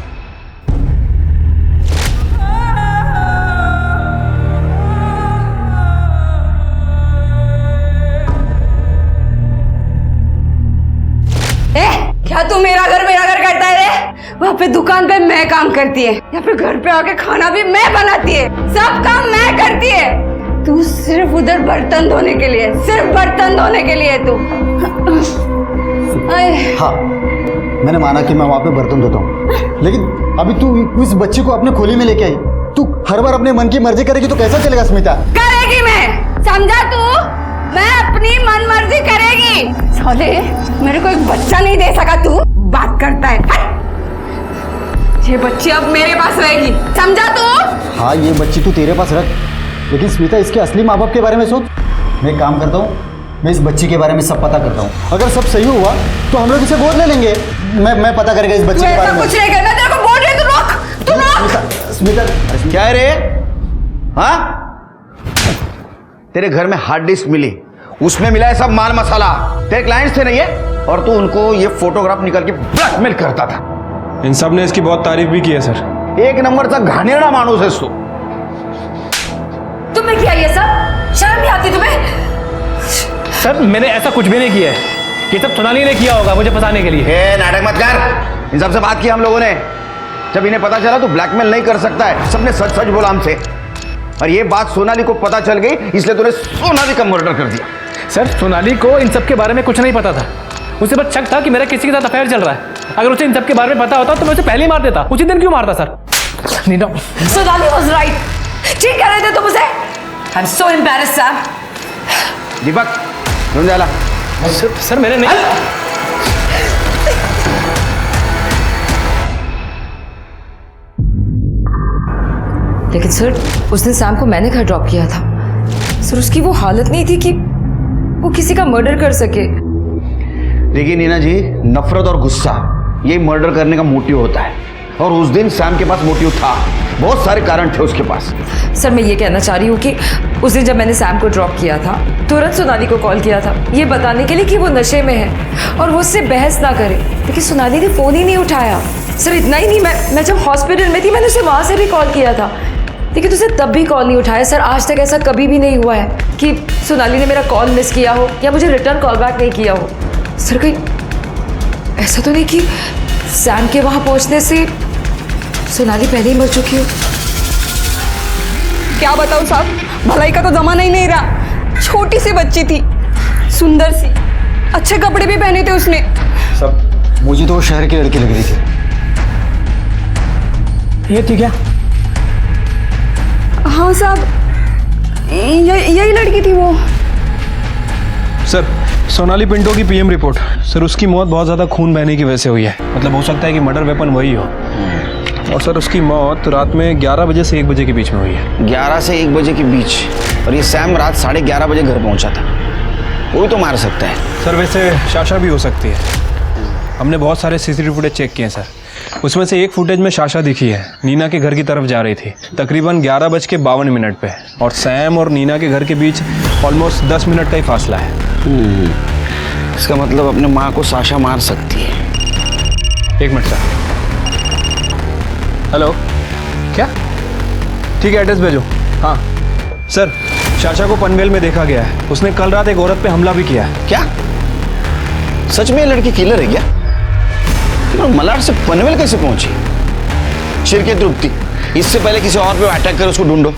क्या तू मेरा घर करता है रे? वहाँ पे दुकान पे मैं काम करती है, यहाँ पे घर पे आके खाना भी मैं बनाती है, सब काम मैं करती है। तू सिर्फ उधर बर्तन धोने के लिए, सिर्फ बर्तन धोने के लिए तू। हाँ, मैंने माना कि मैं वहाँ पे बर्तन धोता हूँ, लेकिन अभी तू इस बच्चे को अपने खोली में लेके आई। तू हर बार अपने मन की मर्जी करेगी तो कैसा चलेगा स्मिता? करेगी मैं, समझा तू? मैं अपनी सोनाली, साले मेरे को एक बच्चा नहीं दे सका तू, बात करता है। हट। ये बच्ची अब मेरे पास रहेगी, समझा तू? हाँ ये बच्ची तू तेरे पास रख, लेकिन स्मिता इसके असली माँ बाप के बारे में सोच। मैं एक काम करता हूँ, मैं इस बच्ची के बारे में सब पता करता हूँ। अगर सब सही हुआ तो हम लोग इसे गोद ले लेंगे। मैं पता करेगा इस बच्ची के बारे में। कुछ नहीं करना, तेरे को बोल रही हूँ, तू रोक। स्मिता क्या है रे? हाँ, तेरे घर में हार्ड डिस्क मिली, उसमें मिला है सब माल मसाला। तेरे क्लाइंट्स थे ना ये, और तू उनको ये फोटोग्राफ निकाल के ब्लैकमेल करता था। इन सब ने इसकी बहुत तारीफ भी की है सर। एक नंबर का घानेड़ा मानुस है तू। तुम्हें क्या ये सब शर्म नहीं आती तुम्हें? सर मैंने ऐसा कुछ भी नहीं किया है, ये सब सोनाली ने किया होगा मुझे फंसाने के लिए। नाटक मत कर, इन सबसे बात की हम लोगों ने। जब इन्हें पता चला तो ब्लैकमेल नहीं कर सकता है, सबने सच सच बोला हमसे। और ये बात सोनाली को पता चल गई, इसलिए तूने सोनाली का मर्डर कर दिया। सर सोनाली को इन सब के बारे में कुछ नहीं पता था, उसे बस शक था कि मेरा किसी के साथ अफेयर चल रहा है। अगर उसे इन सब के बारे में पता होता तो मैं उसे पहले ही मार देता। उसी दिन क्यों मारता sir? Neena, Sonali was right. ठीक कह रहे थे तुम उसे। I am so embarrassed sir. Deepak रुक जा। सर मैंने नहीं। लेकिन सर उस दिन सैम को मैंने घर ड्रॉप किया था सर। उसकी वो हालत नहीं थी कि वो किसी का मर्डर कर सके। देखिए नीना जी, नफरत और गुस्सा ये मर्डर करने का मोटिव होता है, और उस दिन सैम के पास मोटिव था, बहुत सारे कारण थे उसके पास। सर मैं ये कहना चाह रही हूँ कि उस दिन जब मैंने सैम को ड्रॉप किया था तुरंत सोनाली को कॉल किया था ये बताने के लिए कि वो नशे में है और वो उससे बहस ना करे, लेकिन सोनाली ने फ़ोन ही नहीं उठाया। सर इतना ही नहीं, मैं जब हॉस्पिटल में थी मैंने उसे वहाँ से भी कॉल किया था, लेकिन उसे तब भी कॉल नहीं उठाया। सर आज तक ऐसा कभी भी नहीं हुआ है कि सोनाली ने मेरा कॉल मिस किया हो या मुझे रिटर्न कॉल बैक नहीं किया हो। सर कहीं ऐसा तो नहीं कि सैम के वहाँ पहुँचने से सोनाली पहले ही मर चुकी हो? क्या बताऊं साहब, भलाई का तो जमाना ही नहीं रहा। छोटी सी बच्ची थी, सुंदर सी, अच्छे कपड़े भी पहने थे उसने। सब मुझे तो वो शहर की लड़की लग रही थी। ये थी क्या? हाँ साहब, यही लड़की थी वो। सर सोनाली पिंटो की पीएम रिपोर्ट। सर उसकी मौत बहुत ज़्यादा खून बहने की वजह से हुई है, मतलब हो सकता है कि मर्डर वेपन वही हो। और सर उसकी मौत रात में 11 बजे से 1 बजे के बीच में हुई है। 11 से 1 बजे के बीच? और ये सैम रात 11:30 बजे घर पहुंचा था, वो भी तो मार सकता है। सर वैसे शाशा भी हो सकती है। हमने बहुत सारे सीसीटीवी फुटेज चेक किए हैं सर, उसमें से एक फुटेज में शाशा दिखी है, नीना के घर की तरफ जा रही थी तकरीबन 11:52 पे, और सैम और नीना के घर के बीच ऑलमोस्ट 10 मिनट का ही फासला है। इसका मतलब अपने माँ को साशा मार सकती है। 1 मिनट सर। हेलो, क्या? ठीक है एड्रेस भेजो। हाँ सर, शाशा को पनवेल में देखा गया है, उसने कल रात एक औरत पे हमला भी किया है। क्या सच में ये लड़की किलर है क्या? और मलाड से पनवेल कैसे पहुंची? शिरके तृप्ति, इससे पहले किसी और पे अटैक कर उसको ढूंढो।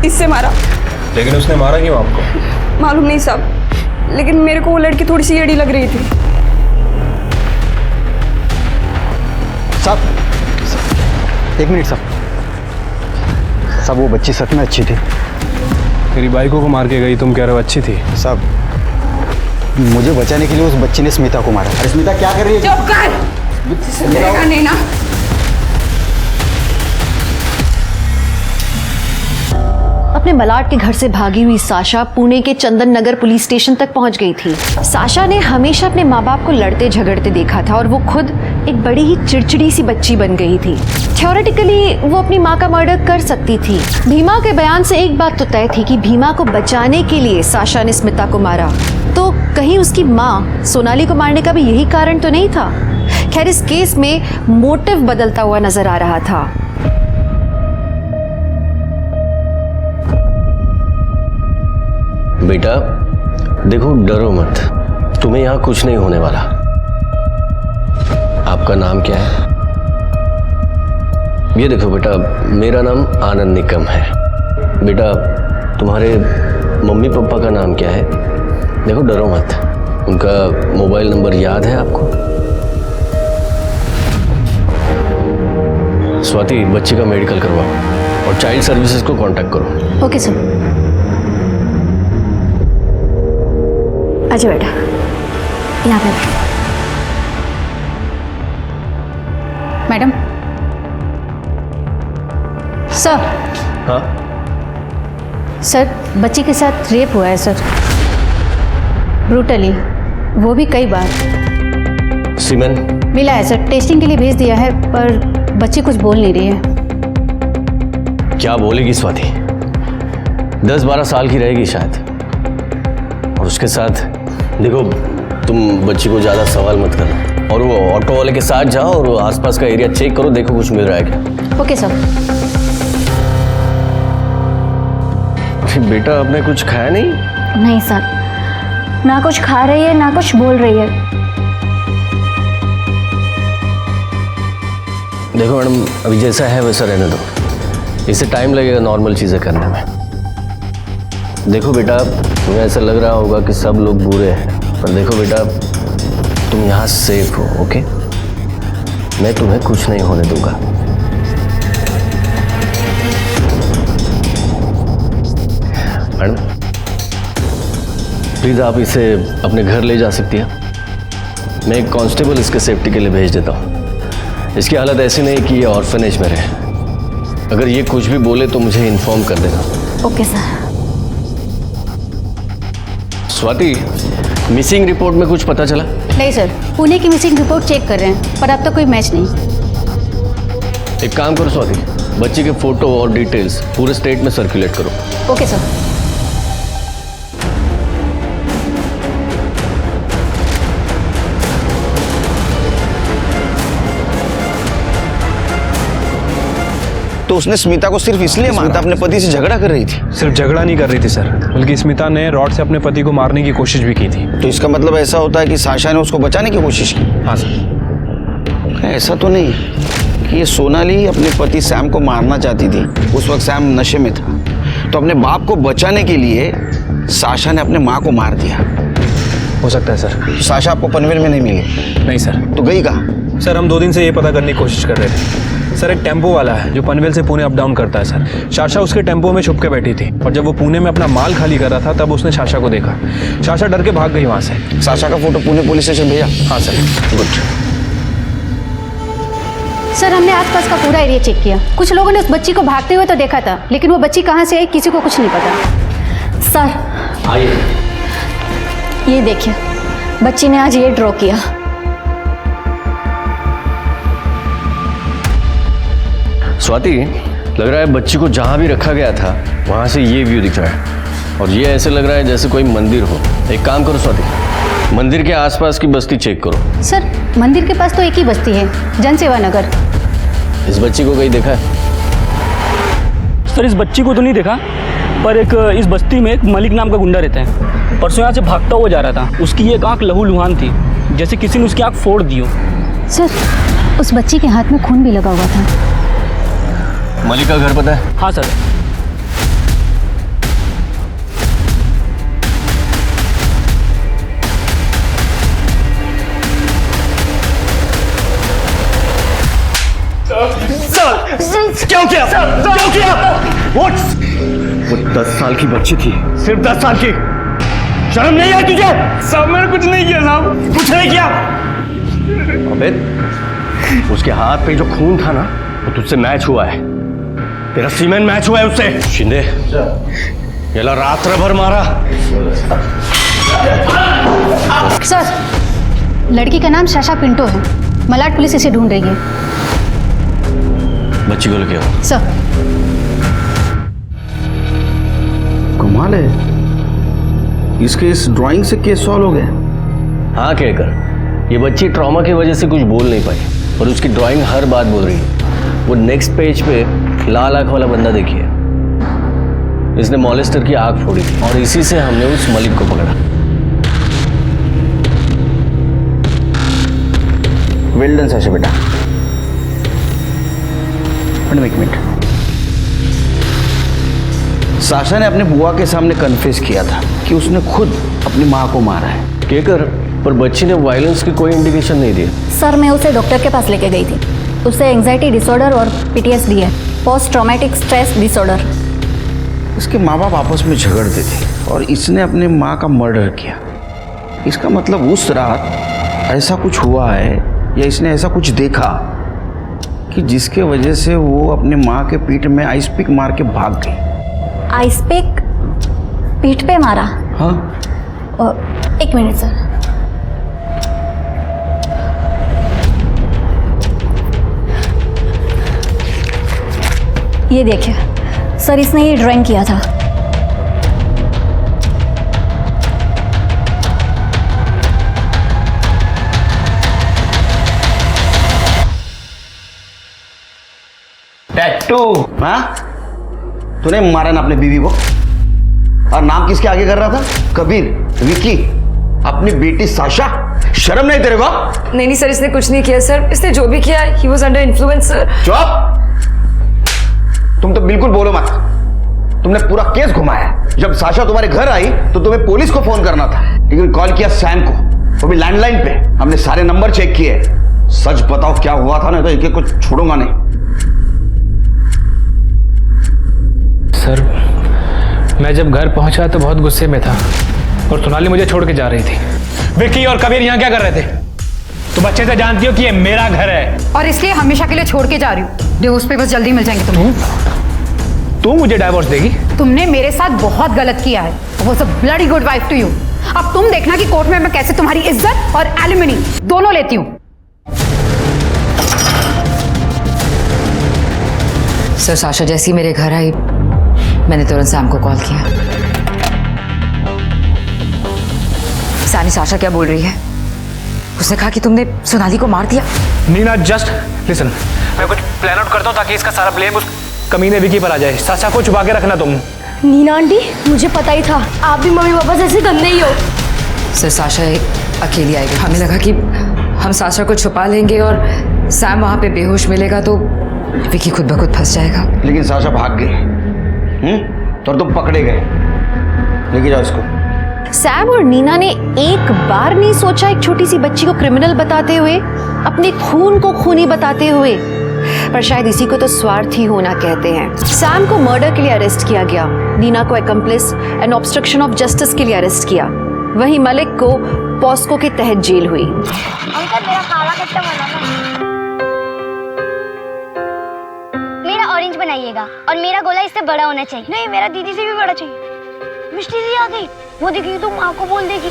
इससे मारा। लेकिन उसने मारा क्यों आपको? मालूम नहीं साहब, लेकिन मेरे को वो लड़की थोड़ी सी एड़ी लग रही थी। साहब 1 मिनट साहब। साहब वो बच्ची सच में अच्छी थी। तेरी बाइकों को मार के गई, तुम कह रहे हो अच्छी थी? साहब मुझे बचाने के लिए उस बच्ची ने स्मिता को मारा। अरे स्मिता क्या कर रही है? चुप कर, देखा नहीं ना। अपने मलाड के घर से भागी हुई साशा पुणे के चंदन नगर पुलिस स्टेशन तक पहुंच गई थी। साशा ने हमेशा अपने माँ बाप को लड़ते झगड़ते देखा था और वो खुद एक बड़ी ही चिड़चिड़ी सी बच्ची बन गई थी। थ्योरेटिकली वो अपनी माँ का मर्डर कर सकती थी। भीमा के बयान से एक बात तो तय थी कि भीमा को बचाने के लिए साशा ने स्मिता को मारा, तो कहीं उसकी माँ सोनाली को मारने का भी यही कारण तो नहीं था। खैर इस केस में मोटिव बदलता हुआ नजर आ रहा था। बेटा देखो डरो मत, तुम्हें यहाँ कुछ नहीं होने वाला। आपका नाम क्या है? ये देखो बेटा, मेरा नाम आनंद निकम है। बेटा तुम्हारे मम्मी पापा का नाम क्या है? देखो डरो मत, उनका मोबाइल नंबर याद है आपको? स्वाति, बच्चे का मेडिकल करवाओ और चाइल्ड सर्विसेज को कांटेक्ट करो। Okay sir. अच्छा बेटा, यहाँ पे मैडम। सर। हाँ सर, बच्ची के साथ रेप हुआ है सर, ब्रूटली, वो भी कई बार। सीमन मिला है सर, टेस्टिंग के लिए भेज दिया है, पर बच्ची कुछ बोल नहीं रही है। क्या बोलेगी स्वाति? 10-12 साल की रहेगी शायद। और उसके साथ देखो, तुम बच्ची को ज़्यादा सवाल मत करना और वो ऑटो वाले के साथ जाओ और आसपास का एरिया चेक करो, देखो कुछ मिल रहा है क्या। Okay sir. बेटा आपने कुछ खाया नहीं? नहीं सर, ना कुछ खा रही है ना कुछ बोल रही है। देखो मैडम, अभी जैसा है वैसा रहने दो, इसे टाइम लगेगा नॉर्मल चीज़ें करने में। देखो बेटा, तुम्हें ऐसा लग रहा होगा कि सब लोग बुरे हैं, पर देखो बेटा, तुम यहाँ सेफ हो। ओके, मैं तुम्हें कुछ नहीं होने दूंगा। मैडम प्लीज़ आप इसे अपने घर ले जा सकती हैं? मैं एक कांस्टेबल इसके सेफ्टी के लिए भेज देता हूँ। इसकी हालत ऐसी नहीं कि ये ऑर्फनेज में रहे। अगर ये कुछ भी बोले तो मुझे इन्फॉर्म कर देना। Okay sir. Swati, missing report में कुछ पता चला? नहीं सर, पुणे की मिसिंग रिपोर्ट चेक कर रहे हैं, पर अब तक कोई मैच नहीं। एक काम करो स्वाति, बच्चे के फोटो और डिटेल्स पूरे स्टेट में सर्कुलेट करो। Okay sir. तो उसने स्मिता को सिर्फ इसलिए मारा? स्मिता अपने पति से झगड़ा कर रही थी? सिर्फ झगड़ा नहीं कर रही थी सर, बल्कि स्मिता ने रॉड से अपने पति को मारने की कोशिश भी की थी। तो इसका मतलब ऐसा होता है कि साशा ने उसको बचाने की कोशिश की? हाँ सर। ऐसा तो नहीं कि ये सोनाली अपने पति सैम को मारना चाहती थी, उस वक्त सैम नशे में था, तो अपने बाप को बचाने के लिए साशा ने अपने माँ को मार दिया? हो सकता है सर। साशा आपको पनवेल में नहीं मिली? नहीं सर। तो गई कहाँ? सर हम 2 दिन से ये पता करने की कोशिश कर रहे थे। सर एक टेम्पो वाला है जो पनवेल से पुणे अप डाउन करता है सर। शाशा उसके टेम्पो में छुप के बैठी थी और जब वो पुणे में अपना माल खाली कर रहा था तब उसने शाशा को देखा। शाशा डर के भाग गई वहाँ से। साशा का फोटो पुणे पुलिस स्टेशन भेजा? हाँ सर। गुड। सर हमने आसपास का पूरा एरिया चेक किया, कुछ लोगों ने उस बच्ची को भागते हुए तो देखा था, लेकिन वो बच्ची कहाँ से आई किसी को कुछ नहीं पता। सर आइए, ये देखिए, बच्ची ने आज ये ड्रॉ किया। स्वाति, लग रहा है बच्ची को जहाँ भी रखा गया था वहाँ से ये व्यू दिख रहा है और ये ऐसे लग रहा है जैसे कोई मंदिर हो। एक काम करो स्वाति, मंदिर के आसपास की बस्ती चेक करो। सर मंदिर के पास तो एक ही बस्ती है, जनसेवा नगर। इस बच्ची को कहीं देखा है? सर इस बच्ची को तो नहीं देखा, पर एक इस बस्ती में एक मलिक नाम का गुंडा रहता है। परसों यहाँ से भागता हुआ जा रहा था, उसकी एक आँख लहू लुहान थी, जैसे किसी ने उसकी आँख फोड़ दी हो। सर उस बच्ची के हाथ में खून भी लगा हुआ था। मलिक का घर पता है? हाँ सर। क्यों किया? क्यों किया? वो 10 साल की बच्ची थी, सिर्फ 10 साल की। शर्म नहीं आई तुझे? साहब मैंने कुछ नहीं किया साहब। कुछ नहीं किया? अबे उसके हाथ पे जो खून था ना वो तुझसे मैच हुआ है, तेरा सीमेन मैच हुआ है उससे। शिंदे ये ला रात्र भर मारा। सर लड़की का नाम शाशा पिंटो है, मलाड पुलिस इसे ढूंढ रही है। बच्ची को लेके आओ। सर। कमाल है, इसके इस ड्राइंग से केस सॉल्व हो गया। हाँ कहकर, ये बच्ची ट्रॉमा की वजह से कुछ बोल नहीं पाई और उसकी ड्राइंग हर बात बोल रही है। वो नेक्स्ट पेज पे लाल आंख वाला बंदा देखिए, इसने मॉलेस्टर की आंख फोड़ी थी और इसी से हमने उस मलिक को पकड़ा। वेल डन साशा बेटा। मैडम एक मिनट, साशा ने अपने बुआ के सामने कन्फेस किया था कि उसने खुद अपनी माँ को मारा है। केकर, पर बच्ची ने वायलेंस की कोई इंडिकेशन नहीं दी। सर मैं उसे डॉक्टर के पास लेके गई थी। उसे एंजाइटी डिसऑर्डर और PTSD है, पोस्ट ट्रॉमेटिक स्ट्रेस डिसऑर्डर। इसके माँ बाप आपस में झगड़ते थे और इसने अपनी माँ का मर्डर किया। इसका मतलब उस रात ऐसा कुछ हुआ है या इसने ऐसा कुछ देखा कि जिसके वजह से वो अपनी माँ के पीठ में आइस पिक मार के भाग गई। आइस पिक पीठ पे मारा? हाँ। एक मिनट सर। ये देखिए सर, इसने ये ड्राइंग किया था। टैटू? हाँ, तूने मारा ना अपने बीवी को? और नाम किसके आगे कर रहा था? कबीर, विकी, अपनी बेटी साशा? शर्म नहीं तेरे को? नहीं सर, इसने कुछ नहीं किया सर। इसने जो भी किया he was under influence sir. चुप! तुम तो बिल्कुल बोलो मत। तुमने पूरा केस घुमाया। जब साशा तुम्हारे घर आई तो तुम्हें पुलिस को फोन करना था, लेकिन कॉल किया सैम को, वो भी लैंडलाइन पे। हमने सारे नंबर चेक किए। सच बताओ क्या हुआ था, नहीं तो एक एक को छोड़ूंगा नहीं। सर, मैं जब घर पहुंचा तो बहुत गुस्से में था और सोनाली मुझे छोड़ के जा रही थी। विक्की और कबीर यहाँ क्या कर रहे थे? तुम अच्छे से जानती हो कि ये मेरा घर है और इसलिए हमेशा के लिए छोड़ के जा रही हूँ। डिवोर्स पेपर्स जल्दी मिल जाएंगे तुम्हें। तू मुझे डाइवोर्स देगी? तुमने मेरे साथ बहुत गलत किया है। वो सब bloody good wife to you. अब तुम देखना कि कोर्ट में मैं कैसे तुम्हारी इज्जत और एलिमनी दोनों लेती हूँ। सर, साशा जैसी मेरे घर आई मैंने तुरंत सैम को कॉल किया। सैनी, साशा क्या बोल रही है? उसने कहा कि तुमने सोनाली को मार दिया। Neena, just listen. मैं कुछ प्लान आउट करता हूँ ताकि इसका सारा ब्लेम उस कमीने विकी पर आ जाए। साशा को छुपा के रखना तुम। नीना आंटी, मुझे पता ही था आप भी मम्मी पापा जैसे गंदे ही हो। सर, साशा अकेली आएगी। हमें लगा कि हम साशा को छुपा लेंगे और सैम वहां पे बेहोश मिलेगा तो विकी खुद ब खुद फंस जाएगा। लेकिन साशा भाग गई और तुम पकड़े गए। लेके जाओ इसको। सैम और नीना ने एक बार नहीं सोचा एक छोटी सी बच्ची को क्रिमिनल बताते हुए, अपने खून को खूनी बताते हुए। पर शायद इसी को तो स्वार्थी होना कहते हैं। सैम को मर्डर के लिए अरेस्ट किया गया, नीना को एक्म्प्लिस एंड ऑब्स्ट्रक्शन ऑफ जस्टिस के लिए अरेस्ट किया। वहीं मलिक को पॉस्को के तहत जेल हुई। अंकल, मेरा काला कट्टा बनाना। मेरा ऑरेंज बनाइएगा और मेरा गोला इससे बड़ा होना चाहिए। नहीं, मेरा दीदी से भी बड़ा चाहिए। मिष्टी दी आ गई, वो देखेगी तो माँ को बोल देगी।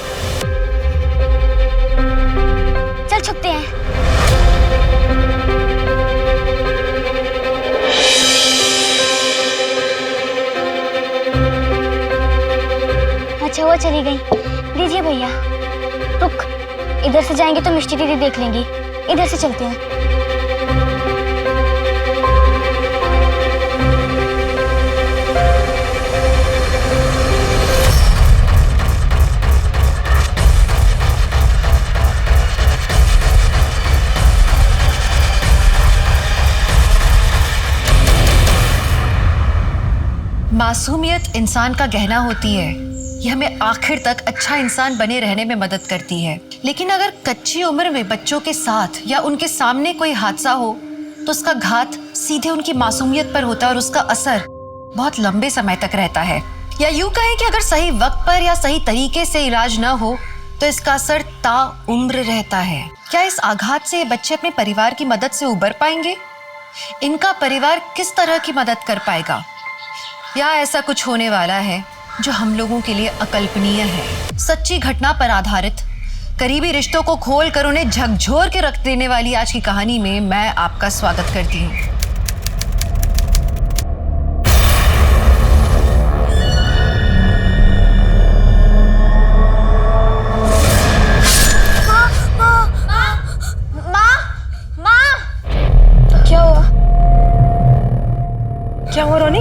चल छुपते हैं। अच्छा, वो चली गई। दीजिए भैया। रुक, इधर से जाएंगे तो मिष्टी दीदी देख लेंगी। इधर से चलते हैं। मासूमियत इंसान का गहना होती है। ये हमें आखिर तक अच्छा इंसान बने रहने में मदद करती है। लेकिन अगर कच्ची उम्र में बच्चों के साथ या उनके सामने कोई हादसा हो तो उसका घात सीधे उनकी मासूमियत पर होता है और उसका असर बहुत लंबे समय तक रहता है। या यूं कहें कि अगर सही वक्त पर या सही तरीके से इलाज न हो तो इसका असर ताउम्र रहता है। क्या इस आघात से ये बच्चे अपने परिवार की मदद से उबर पाएंगे? इनका परिवार किस तरह की मदद कर पाएगा? या ऐसा कुछ होने वाला है जो हम लोगों के लिए अकल्पनीय है? सच्ची घटना पर आधारित करीबी रिश्तों को खोल कर उन्हें झकझोर के रख देने वाली आज की कहानी में मैं आपका स्वागत करती हूँ। क्या हुआ रोनी?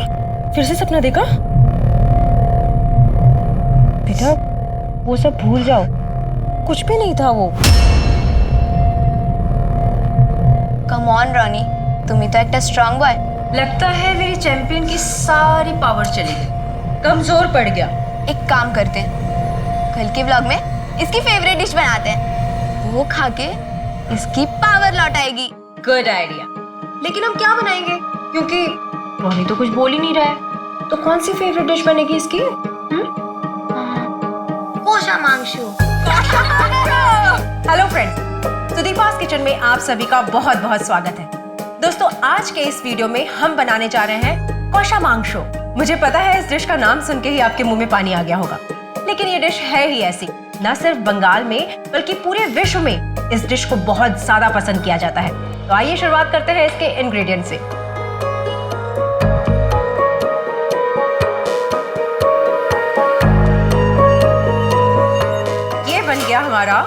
फिर से सपना देखा? बेटा, वो सब भूल जाओ, कुछ भी नहीं था वो। कम ऑन रॉनी, तुम ही तो एक स्ट्रांग बॉय। लगता है मेरी चैंपियन की सारी पावर चली गई, कमजोर पड़ गया। एक काम करते हैं, कल के व्लॉग में इसकी फेवरेट डिश बनाते हैं, वो खा के इसकी पावर लौट आएगी। Good idea. लेकिन हम क्या बनाएंगे, क्योंकि रॉनी तो कुछ बोल ही नहीं रहा है। तो कौन सी फेवरेट डिश बनेगी इसकी? कोशा मांगशु। हेलो फ्रेंड्स, सुदीपा's किचन में आप सभी का बहुत बहुत स्वागत है। दोस्तों, आज के इस वीडियो में हम बनाने जा रहे हैं कोशा मांगशु। मुझे पता है इस डिश का नाम सुन के ही आपके मुंह में पानी आ गया होगा, लेकिन ये डिश है ही ऐसी। न सिर्फ बंगाल में बल्कि पूरे विश्व में इस डिश को बहुत ज्यादा पसंद किया जाता है। तो आइए शुरुआत करते हैं इसके इंग्रेडिएंट से। ये बन गया हमारा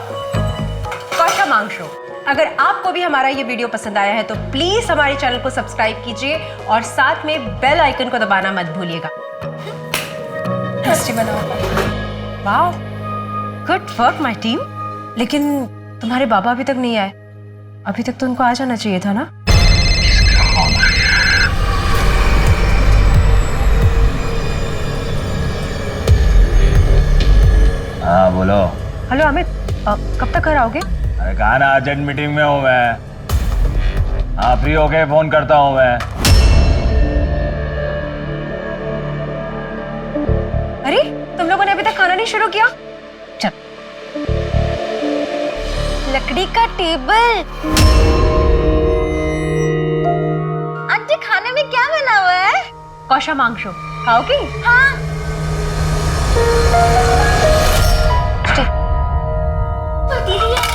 कोशा मांगशु। अगर आपको भी हमारा ये वीडियो पसंद आया है तो प्लीज हमारे चैनल को सब्सक्राइब कीजिए और साथ में बेल आइकन को दबाना मत भूलिएगा। टेस्टी बना होगा। Wow, good work my team. लेकिन तुम्हारे बाबा अभी तक नहीं आए। अभी तक तो उनको आ जाना चाहिए था ना। हाँ बोलो। हेलो अमित, कब तक घर आओगे? अरे कहा ना, अर्जेंट मीटिंग में हूँ मैं। हाँ, फ्री होके फोन करता हूँ मैं। अरे तुम लोगों ने अभी तक खाना नहीं शुरू किया? चल। लकड़ी का टेबल। आंटी, खाने में क्या बना हुआ है? कोशा मांगशु, खाओगी? हाँ।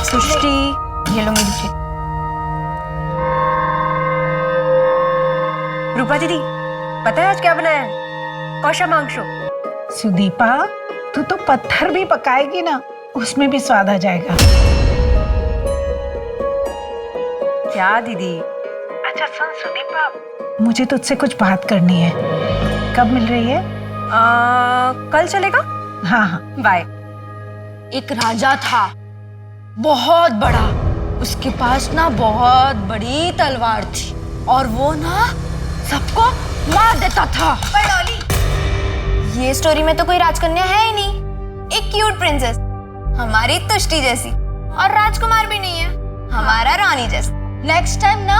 सृष्टि, ये लो मेरी प्लेट। रूपा दीदी, पता है आज क्या बनाया है? कोशा मांगशु। सुदीपा, तू तो पत्थर भी पकाएगी ना, उसमें भी स्वाद आ जाएगा। क्या दीदी? अच्छा सुन सुदीपा, मुझे तुझसे कुछ बात करनी है। कब मिल रही है? कल चलेगा? हाँ हाँ, बाय। एक राजा था, बहुत बड़ा। उसके पास ना बहुत बड़ी तलवार थी और वो ना सबको मार देता था। पर डॉली, ये स्टोरी में तो कोई राजकन्या है ही नहीं। एक क्यूट प्रिंसेस, हमारी तुष्टि जैसी, और राजकुमार भी नहीं है, हमारा रानी जैसा। नेक्स्ट टाइम ना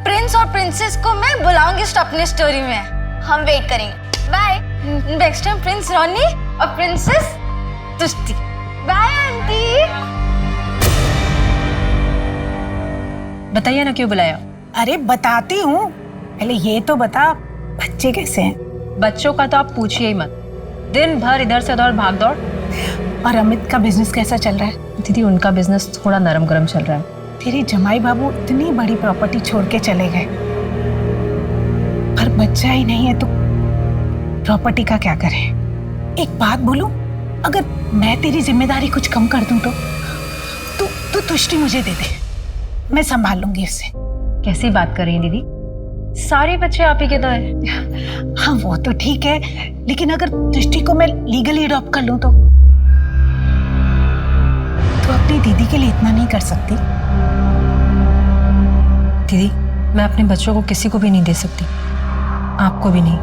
प्रिंस और प्रिंसेस को मैं बुलाऊंगी अपनी स्टोरी में। हम वेट करेंगे। बाय। नेक्स्ट टाइम प्रिंस रानी और प्रिंसेस तुष्टि। Bye aunty. बताइए ना क्यों बुलाया? अरे बताती हूँ, पहले ये तो बता, बच्चे कैसे हैं? बच्चों का तो आप पूछिए ही मत। दिन भर इधर से उधर भाग दौड़। और अमित का बिजनेस कैसा चल रहा है? दीदी, उनका बिजनेस थोड़ा नरम गरम चल रहा है। तेरे जमाई बाबू इतनी बड़ी प्रॉपर्टी छोड़ के चले गए, पर बच्चा ही नहीं है तो प्रॉपर्टी का क्या करें? एक बात बोलूं, अगर मैं तेरी जिम्मेदारी कुछ कम कर दूं तो तू तुष्टि मुझे दे दे, मैं संभाल लूंगी उससे। कैसी बात कर रही हैं दीदी? सारे बच्चे आप ही के तो हैं। हाँ वो तो ठीक है, लेकिन अगर तुष्टि को मैं लीगली अडॉप्ट कर लूं तो अपनी दीदी के लिए इतना नहीं कर सकती? दीदी, मैं अपने बच्चों को किसी को भी नहीं दे सकती, आपको भी नहीं।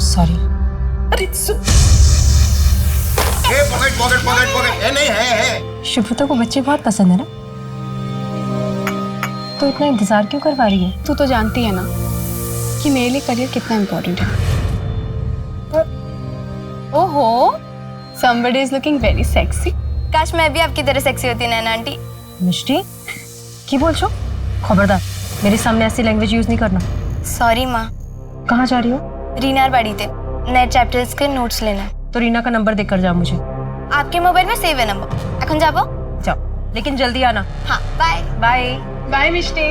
सॉरी। अरे नहीं है। शुभ्रता को बच्चे बहुत पसंद है ना, तो इतना इंतजार क्यों करवा रही है? तू तो जानती है ना कि मेरे लिए करियर कितना इम्पोर्टेंट है। ओहो, somebody is looking very sexy। काश मैं भी आपकी तरह सेक्सी होती नैना आंटी। मिष्टी, की बोल छो? खबरदार, मेरे सामने ऐसी लैंग्वेज यूज नहीं करना। सॉरी माँ। कहाँ जा रही हो? रीनार बाड़ी थे, नए चैप्टर्स के नोट्स लेना है। तो रीना का नंबर देकर जाओ मुझे। आपके मोबाइल में सेव है नंबर। এখন যাবো? जाओ, लेकिन जल्दी आना। हाँ, बाय। बाय बाय मिष्टी।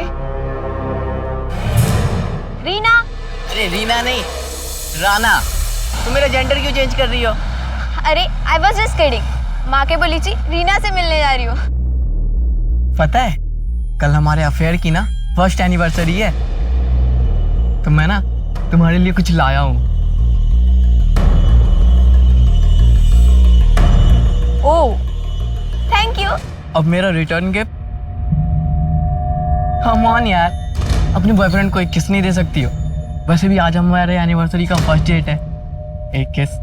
रीना। अरे रीना नहीं, राना। तुम मेरा जेंडर क्यों चेंज कर रही हो? अरे आई वाज जस्ट किडिंग। माँ के बोली थी रीना से मिलने जा रही हूँ। पता है, कल हमारे अफेयर की ना फर्स्ट एनिवर्सरी है, तो मैं ना तुम्हारे लिए कुछ लाया हूँ। ओह, थैंक यू। अब मेरा रिटर्न गिफ्ट कम ऑन यार, अपने बॉयफ्रेंड को एक किस नहीं दे सकती हो? वैसे भी आज हमारे एनिवर्सरी का फर्स्ट डेट है, एक किस।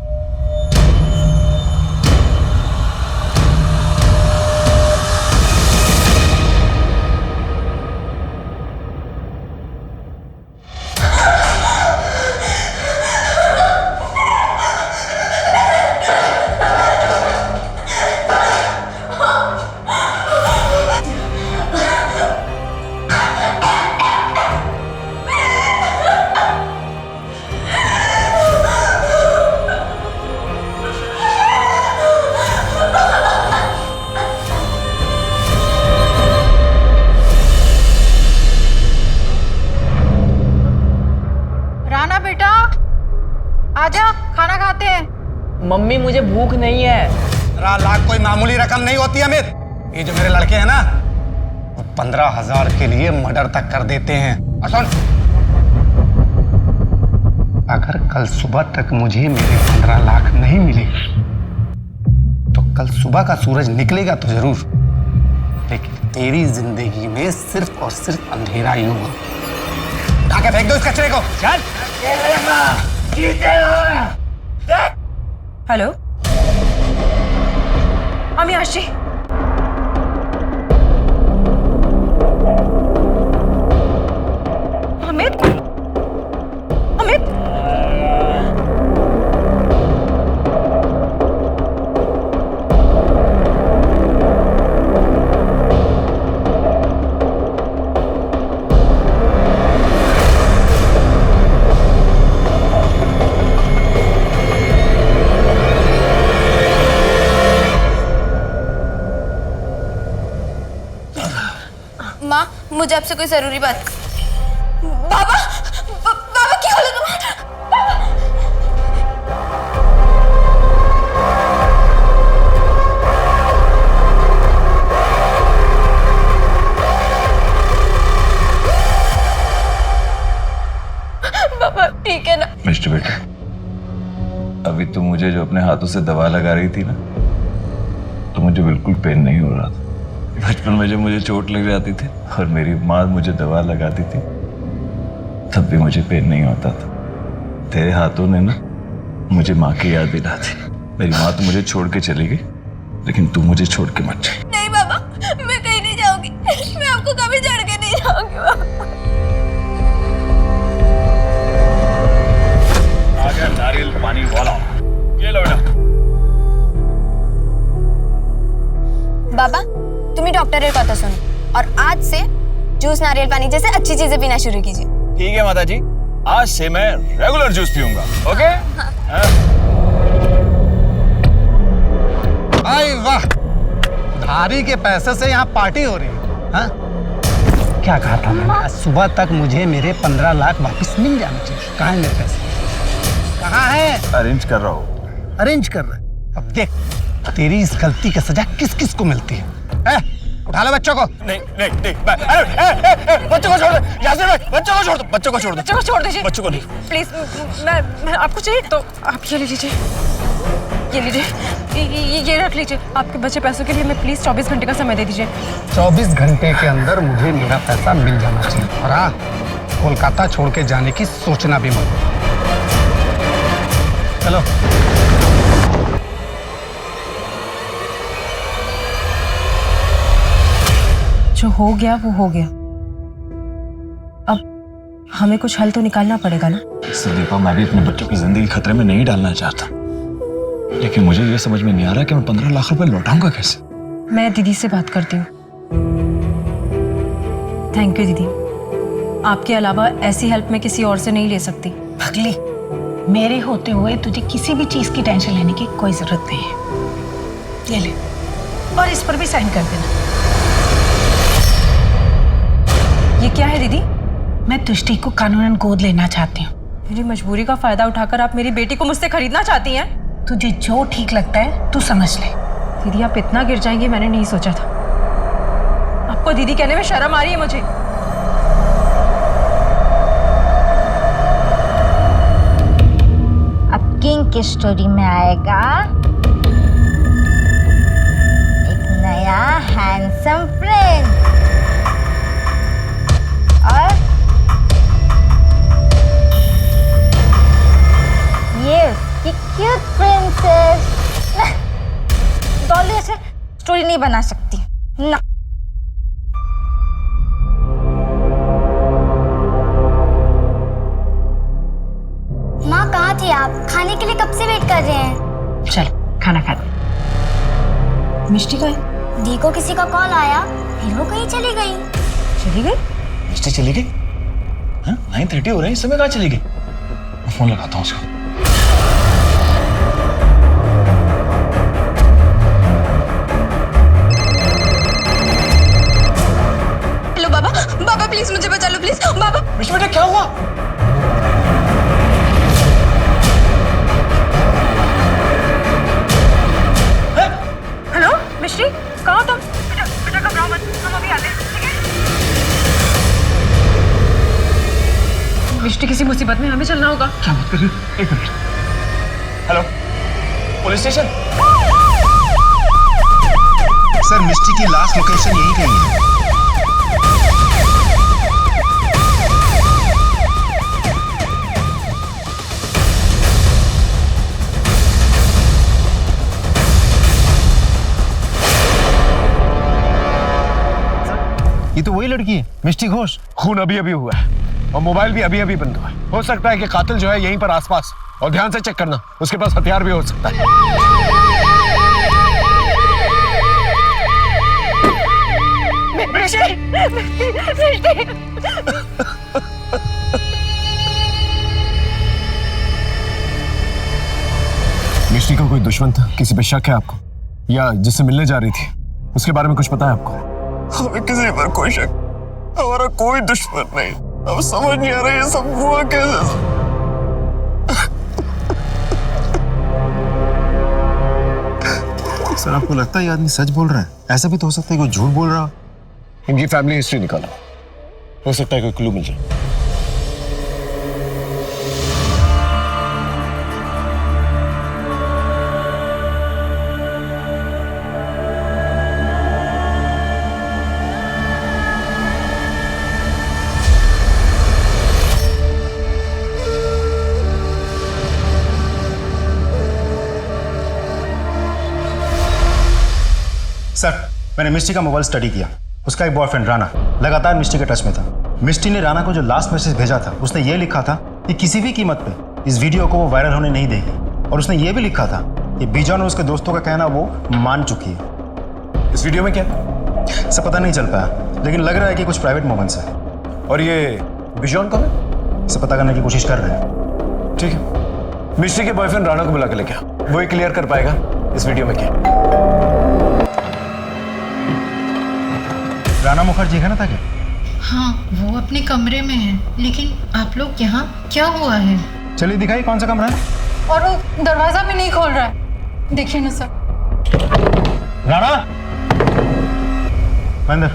राना बेटा, आजा खाना खाते हैं। मम्मी मुझे भूख नहीं है। 15 लाख कोई मामूली रकम नहीं होती अमित। ये जो मेरे लड़के हैं ना, वो 15,000 के लिए मर्डर तक कर देते हैं। और सुन, अगर कल सुबह तक मुझे मेरे 15 लाख नहीं मिले तो कल सुबह का सूरज निकलेगा तो जरूर, लेकिन तेरी जिंदगी में सिर्फ और सिर्फ अंधेरा ही होगा। उठा के फेंक दो इस कचरे को। चल। हेलो अमियाश जी, अमित, अमित, माँ मुझे आपसे कोई जरूरी बात। बाबा, बाबा क्या हाल है तुम्हारा? बाबा ठीक है ना? मिस्टर बेटा, अभी तुम मुझे जो अपने हाथों से दवा लगा रही थी ना, तो मुझे बिल्कुल पेन नहीं हो रहा था। बचपन में जब मुझे चोट लग जाती थी और मेरी माँ मुझे दवा लगाती थी, तब भी मुझे पेन नहीं होता था। तेरे हाथों ने ना मुझे माँ की याद दिला दी। मेरी माँ तो मुझे छोड़ के चली गई, लेकिन तू मुझे छोड़ के मत जा। नहीं बाबा, मैं कहीं नहीं जाऊंगी। मैं आपको कभी छोड़ के नहीं जाऊंगी बाबा। आ गया नारियल पानी वाला, ये लो बेटा। बाबा तुम्हें डॉक्टर का सुनो, और आज से जूस नारियल पानी जैसे अच्छी चीजें पीना शुरू कीजिए। ठीक है माता जी, आज से मैं रेगुलर जूस पीऊंगा। ओके? भाई वाह, धारी के पैसे से यहाँ पार्टी हो रही है। हाँ? क्या कहा था मैंने? आज सुबह तक मुझे मेरे 15 लाख वापस मिल जाने चाहिए। कहाँ है मेरे पैसे? कहाँ है? अरेंज कर रहा हूँ। अरेंज कर रहा है? अब देख तेरी इस गलती की सजा किस किस को मिलती है। उठा लो बच्चों को। नहीं नहीं नहीं, अरे बच्चों को छोड़ दो, यासिर भाई, बच्चों को छोड़ दो, बच्चों को छोड़ दो, बच्चों को छोड़ दीजिए। बच्चों को नहीं। प्लीज, मैं आपको चाहिए तो आप ये ले लीजिए, ये लीजिए, ये रख लीजिए। आपके बचे पैसों के लिए मैं प्लीज 24 घंटे का समय दे दीजिए। 24 घंटे के अंदर मुझे मेरा पैसा मिल जाना चाहिए। और हाँ, कोलकाता छोड़ के जाने की सोचना भी मत। चलो। जो हो गया वो हो गया, अब हमें कुछ हल तो निकालना पड़ेगा ना। संदीपा, मैं भी अपने बच्चों की जिंदगी खतरे में नहीं डालना चाहता, लेकिन मुझे ये समझ में नहीं आ रहा कि मैं 15 लाख रुपए लौटाऊंगा कैसे। मैं दीदी से बात करती हूँ। थैंक यू दीदी, आपके अलावा ऐसी हेल्प मैं किसी और से नहीं ले सकती। पगली, मेरे होते हुए तुझे किसी भी चीज की टेंशन लेने की कोई जरूरत नहीं है। ये ले, और इस पर भी साइन कर देना। ये क्या है दीदी? मैं तुष्टि को कानूनन गोद लेना चाहती हूँ। मेरी मजबूरी का फायदा उठाकर आप मेरी बेटी को मुझसे खरीदना चाहती हैं? तुझे जो ठीक लगता है तू समझ ले। दीदी आप इतना गिर जाएंगे मैंने नहीं सोचा था। आपको दीदी कहने में शर्म आ रही है मुझे। अब किंग की स्टोरी में आएगा एक नया हैंडसम फ्रेंड। यस, ये क्यूट प्रिंसेस। डॉली ऐसे स्टोरी नहीं बना सकती ना। माँ कहाँ थे आप? खाने के लिए कब से वेट कर रहे हैं? चल खाना खाते। मिष्टी का दी को किसी का कॉल आया, फिर वो कहीं चली गई। चली गई? मिष्टी चली गई? हाँ 9:30 हो रहे हैं, इस समय कहाँ चली गई? मैं फोन लगाता हूँ उसको। हेलो बाबा, बाबा प्लीज मुझे बचा लो प्लीज बाबा। मिष्टी बेटा क्या हुआ? हेलो मिष्टी, कहाँ हो तुम? बेटा घबराओ मत, हम अभी आते हैं, ठीक है? मिष्टी किसी मुसीबत में, हमें चलना होगा। क्या बात कर रही हो? एक minute. Hello, police station? Sir Mishti की लास्ट लोकेशन यही कहीं है। ये तो वही लड़की है, मिष्टी घोष। खून अभी अभी हुआ है और मोबाइल भी अभी अभी बंद हुआ है। हो सकता है कि कातिल जो है यहीं पर आसपास, और ध्यान से चेक करना, उसके पास हथियार भी हो सकता है। मिष्टी का कोई दुश्मन था? किसी पे शक है आपको? या जिससे मिलने जा रही थी उसके बारे में कुछ पता है आपको? हमें किसी पर कोई शक, हमारा कोई दुश्मन नहीं। अब समझ नहीं आ रहा ये सब हुआ कैसे। सर आपको लगता है ये आदमी सच बोल रहा है? ऐसा भी तो हो सकता है कोई झूठ बोल रहा हो। इनकी फैमिली हिस्ट्री निकालो, हो सकता है कोई क्लू मिल जाए। सर मैंने मिष्टी का मोबाइल स्टडी किया। उसका एक बॉयफ्रेंड राणा लगातार मिष्टी के टच में था। मिष्टी ने राणा को जो लास्ट मैसेज भेजा था उसने ये लिखा था कि किसी भी कीमत पे इस वीडियो को वो वायरल होने नहीं देगी, और उसने ये भी लिखा था कि बिजॉन और उसके दोस्तों का कहना वो मान चुकी है। इस वीडियो में क्या सब पता नहीं चल पाया, लेकिन लग रहा है कि कुछ प्राइवेट मोमेंट्स है। और ये बिजॉन कौन है? सब पता करने की कोशिश कर रहे हैं। ठीक है, मिष्टी के बॉयफ्रेंड राणा को बुला के लेके आओ, वो ही क्लियर कर पाएगा इस वीडियो में क्या। राणा मुखर्जी है ना था क्या? हाँ वो अपने कमरे में है, लेकिन आप लोग यहाँ क्या हुआ है? चलिए दिखाइए कौन सा कमरा है। और वो दरवाजा भी नहीं खोल रहा है, देखिए ना सर। राणा अंदर।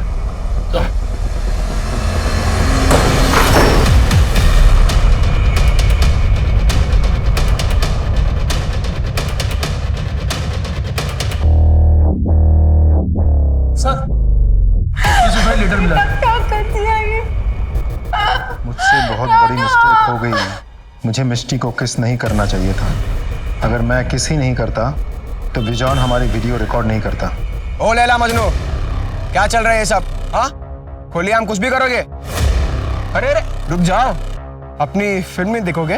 सर लीडर मिला। क्या कर दिया ये? मुझसे बहुत बड़ी मिस्टेक हो गई है। मुझे मिष्टी को किस नहीं करना चाहिए था। अगर मैं किस ही नहीं करता तो बिजॉन हमारी वीडियो रिकॉर्ड नहीं करता। ओ लैला मजनू, क्या चल रहा है ये सब? हाँ खोलिए, हम कुछ भी करोगे? अरे अरे रुक जाओ, अपनी फिल्म में देखोगे?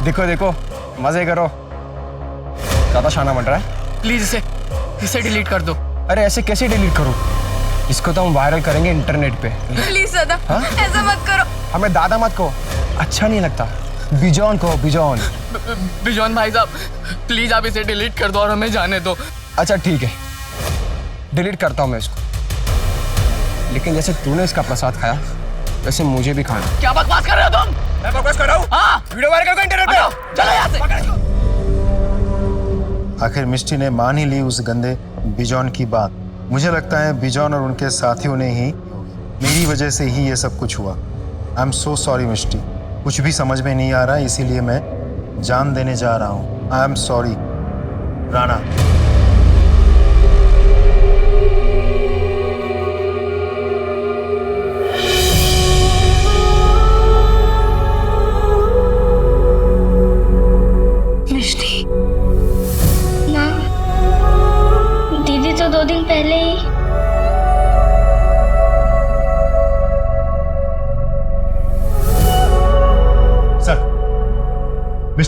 देखो देखो मजे करो। ज्यादा शाना बन रहा है। प्लीज इसे डिलीट कर दो। अरे ऐसे कैसे डिलीट करो? इसको तो हम वायरल करेंगे इंटरनेट पे। प्लीज दादा ऐसा मत करो। हमें दादा मत कहो, अच्छा नहीं लगता। बिजॉन कहो, बिजॉन। बिजॉन भाई साहब प्लीज आप इसे डिलीट कर दो और हमें जाने दो। अच्छा ठीक है, डिलीट करता हूँ मैं इसको, लेकिन जैसे तूने इसका प्रसाद खाया वैसे मुझे भी खाना। क्या बकवास कर रहे हो तुम? मैं बकवास कर रहा हूँ? हाँ वीडियो वायरल करो इंटरनेट पे। चलो यहाँ से। आखिर मिष्टी ने मान ही ली उस गंदे बिजॉन की बात। मुझे लगता है बिजॉन और उनके साथियों ने ही, मेरी वजह से ही ये सब कुछ हुआ। आई एम सो सॉरी मिष्टी, कुछ भी समझ में नहीं आ रहा, इसीलिए मैं जान देने जा रहा हूँ। I am sorry Rana.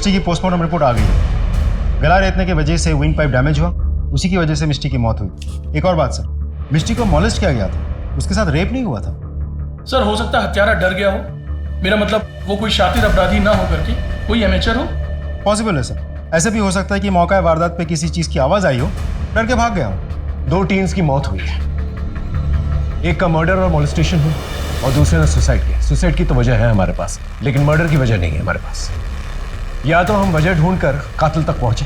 Mishti की पोस्टमार्टम रिपोर्ट आ गई है। गला रेतने की वजह से विंड पाइप डैमेज हुआ, उसी की वजह से मिष्टी की मौत हुई। एक और बात सर, मिष्टी को मॉलेस्ट किया गया था, उसके साथ रेप नहीं हुआ था। सर हो सकता है हत्यारा डर गया हो, मेरा मतलब वो कोई शातिर अपराधी ना हो करके कोई एमेचर हो। पॉसिबल है सर, ऐसे भी हो सकता है कि मौका वारदात पे किसी चीज की आवाज आई हो, डर के भाग गया हो। 2 टीन्स की मौत हुई है, एक का मर्डर और मोलेस्टेशन हुई और दूसरे ने सुसाइड किया। सुसाइड की तो वजह है हमारे पास, लेकिन मर्डर की वजह नहीं है हमारे पास। या तो हम वजह ढूंढकर कातिल तक पहुंचे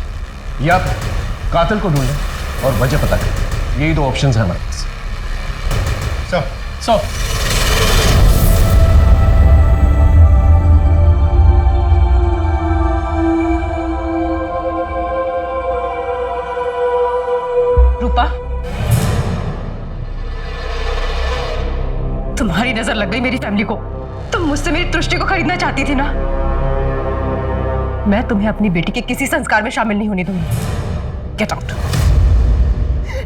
या फिर कातिल को ढूंढें और वजह पता करें। यही 2 ऑप्शंस हैं हमारे पास। सर रूपा, तुम्हारी नजर लग गई मेरी फैमिली को। तुम मुझसे मेरी दृष्टि को खरीदना चाहती थी ना। मैं तुम्हें अपनी बेटी के किसी संस्कार में शामिल नहीं होने दूंगी। गेट आउट,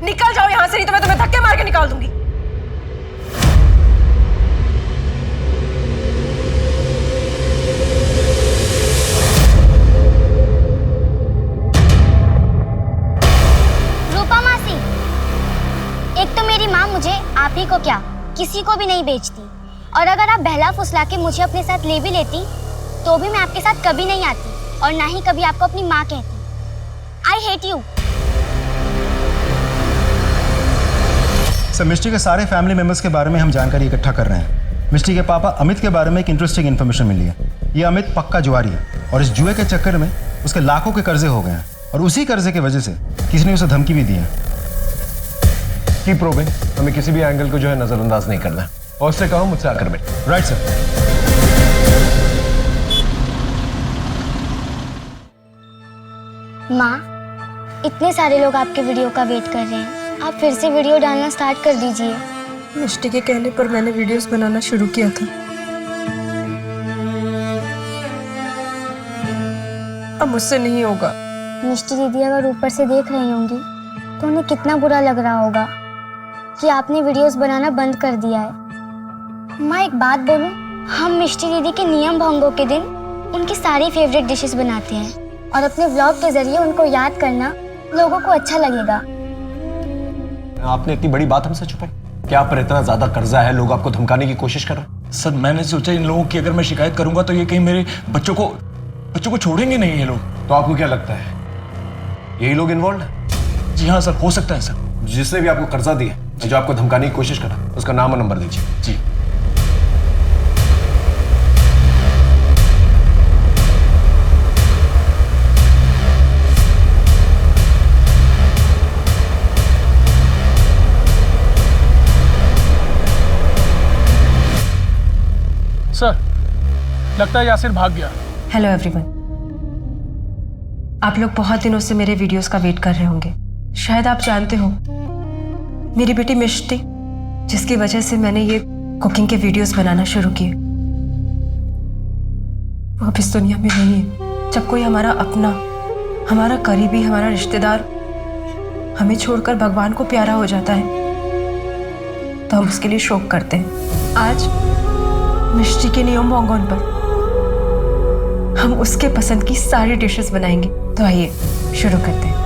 निकल जाओ यहां से, नहीं तो मैं तुम्हें धक्के मार के निकाल दूंगी। रूपा मासी, एक तो मेरी माँ मुझे आप ही को क्या किसी को भी नहीं बेचती, और अगर आप बहला फुसला के मुझे अपने साथ ले भी लेती तो भी मैं आपके साथ कभी नहीं आती और ना ही कभी आपको अपनी माँ कहती। I hate you. सर, मिष्टी के सारे फैमिली मेंबर्स के बारे में हम जानकारी इकट्ठा कर रहे हैं। मिष्टी के पापा अमित के बारे में एक इंटरेस्टिंग इन्फॉर्मेशन मिली है। ये अमित पक्का जुआरी है और इस जुए के चक्कर में उसके लाखों के कर्जे हो गए हैं और उसी कर्जे की वजह से किसी ने उसे धमकी भी दी है। कीप प्रोबिंग, हमें किसी भी एंगल को जो है नजरअंदाज नहीं करना है। और उससे कहो मुझसे आकर मिल। Right sir. माँ, इतने सारे लोग आपके वीडियो का वेट कर रहे हैं, आप फिर से वीडियो डालना स्टार्ट कर दीजिए। मिष्टी के कहने पर मैंने वीडियोस बनाना शुरू किया था। अब मुझसे नहीं होगा। मिष्टी दीदी अगर ऊपर से देख रही होंगी तो उन्हें कितना बुरा लग रहा होगा कि आपने वीडियोस बनाना बंद कर दिया है। माँ, एक बात बोलूं, हम मिष्टी दीदी के नियम भंगों के दिन उनकी सारी फेवरेट डिशेस बनाते हैं और अपने व्लॉग के जरिए उनको याद करना लोगों को अच्छा लगेगा। आपने इतनी बड़ी बात हमसे छुपाई? क्या आप पर इतना ज्यादा कर्जा है, लोग आपको धमकाने की कोशिश कर रहे हैं? सर मैंने सोचा इन लोगों की अगर मैं शिकायत करूंगा तो ये कहीं मेरे बच्चों को छोड़ेंगे नहीं ये लोग। तो आपको क्या लगता है यही लोग इन्वॉल्व है? जी हाँ सर, हो सकता है सर। जिसने भी आपको कर्जा दिया, जो आपको धमकाने की कोशिश करा, उसका नाम और नंबर दीजिए। जी। सर, लगता है यासिर भाग गया। हेलो एवरीवन, आप लोग बहुत दिनों से मेरे वीडियोस का वेट कर रहे होंगे। शायद आप जानते हो, मेरी बेटी मिष्टी, जिसकी वजह से मैंने ये कुकिंग के वीडियोस बनाना शुरू किए, वो अब इस दुनिया में नहीं है। जब कोई हमारा अपना, हमारा करीबी, हमारा रिश्तेदार हमें छोड़कर भगवान को प्यारा हो जाता है तो हम उसके लिए शोक करते हैं। आज मिष्टी के नियम भंगों पर हम उसके पसंद की सारी डिशेस बनाएंगे। तो आइए शुरू करते हैं।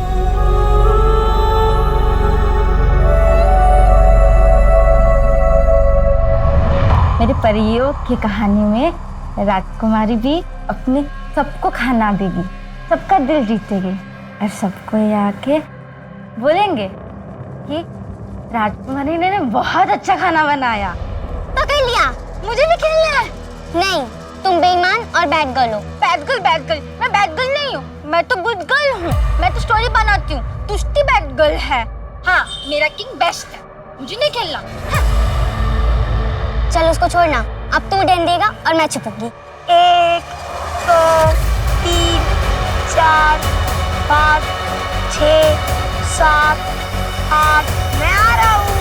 मेरे परियों की कहानी में राजकुमारी भी अपने सबको खाना देगी, सबका दिल जीतेगी और सबको ये आके बोलेंगे कि राजकुमारी ने बहुत अच्छा खाना बनाया। पकड़ लिया, मुझे भी खेलना है। नहीं, तुम बेईमान और बैड गर्ल हो। बैड गर्ल, मैं बैड गर्ल नहीं हूँ, मैं तो गुड गर्ल हूँ। मैं तो स्टोरी बनाती हूँ, तुष्टि बैड गर्ल है। हाँ, मेरा किंग बेस्ट है, मुझे नहीं खेलना। चल उसको छोड़ना, अब तू डैन देगा और मैं छुपूंगी। 1 2 3 4 5 6 7 8, मैं आ रहा हूँ।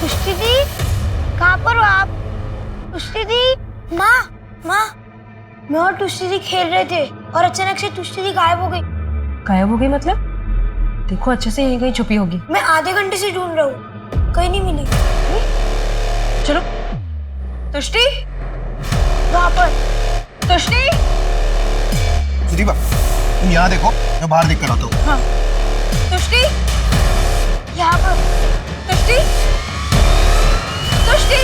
तुष्टि दी, कहाँ पर हो आप? तुष्टि दी, माँ, मैं और तुष्टि दी खेल रहे थे और अचानक से तुष्टि दी गायब हो गई। गायब हो गई मतलब? देखो अच्छे से यहीं कहीं छुपी होगी। मैं आधे घंटे से ढूंढ रहा हूँ, कहीं नहीं मिली। चलो तुष्टि, वहाँ पर। तुष्टि, सुदीपा तुम यहाँ देखो, मैं बाहर देख कर आता हूँ। हाँ तुष्टि, यहाँ पर। तुष्टि, तुष्टि।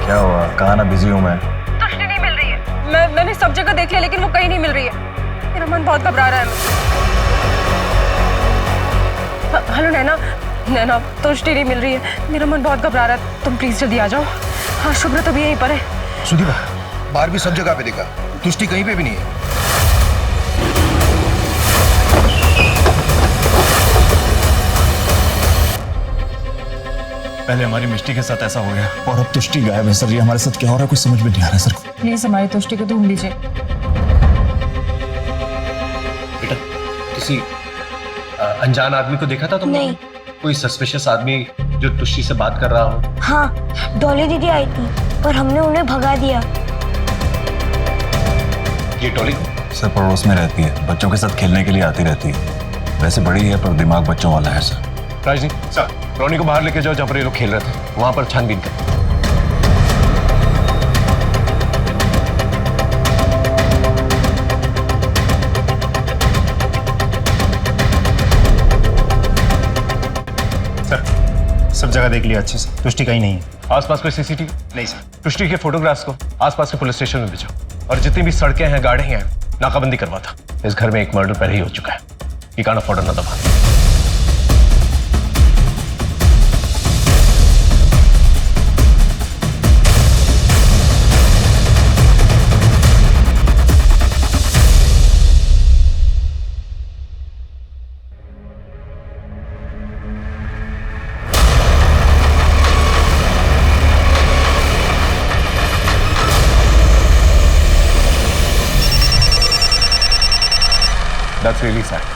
क्या हुआ? कहाँ ना बिजी हूँ मैं। तुष्टि नहीं मिल रही है। मैंने सब जगह देख लिया लेकिन वो कहीं नहीं मिल रही है। मेरा मन बहुत घबरा रहा है। हेलो नैना, नैना तुष्टि नहीं मिल रही है, मेरा मन बहुत घबरा रहा है, तुम प्लीज जल्दी आ जाओ। हाँ शुभ्रा तो भी यहीं पर है। सुदीपा बाहर भी सब जगह पे देखा, तुष्टि कहीं पे भी नहीं है। पहले हमारी मिष्टी के साथ ऐसा हो गया और अब तुष्टि गायब है सर। ये हमारे साथ क्या हो रहा है कुछ समझ में नहीं आ रहा है सर। प्लीज हमारी तुष्टि को ढूंढ लीजिए। बेटा किसी अनजान आदमी को देखा था तुमने? नहीं। कोई सस्पिशियस आदमी जो तुष्टि से बात कर रहा हो? हाँ डॉली दीदी आई थी पर हमने उन्हें भगा दिया। ये डॉली सर पड़ोस में रहती है, बच्चों के साथ खेलने के लिए आती रहती है। वैसे बड़ी है पर दिमाग बच्चों वाला है सर। राजनी सर रोनी को बाहर लेके जाओ जहाँ पर ये लोग खेल रहे थे, वहां पर छानबीन कर। सर सब जगह देख लिया अच्छे से, तुष्टि कहीं नहीं है। आसपास कोई सीसीटीवी? नहीं सर। तुष्टि के फोटोग्राफ्स को आसपास के पुलिस स्टेशन में भेजो और जितनी भी सड़कें हैं गाड़ियां हैं नाकाबंदी करवा था। इस घर में एक मर्डर पहले ही हो चुका है। You can't afford another one. That's really sad.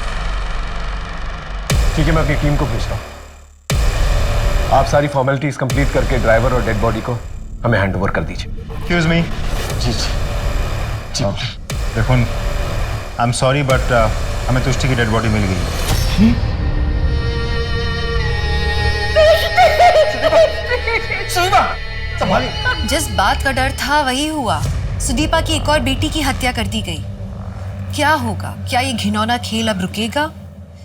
ठीक है मैं अपनी टीम को भेजता हूँ। आप सारी फॉर्मेलिटीज कंप्लीट करके ड्राइवर और डेड बॉडी को हमें हैंड ओवर कर दीजिए। Excuse me. जी जी। देखो आई एम सॉरी बट हमें तुष्टि की डेड बॉडी मिल गई। जिस बात का डर था वही हुआ। सुदीपा की एक और बेटी की हत्या कर दी गई। क्या होगा? क्या ये घिनौना खेल अब रुकेगा?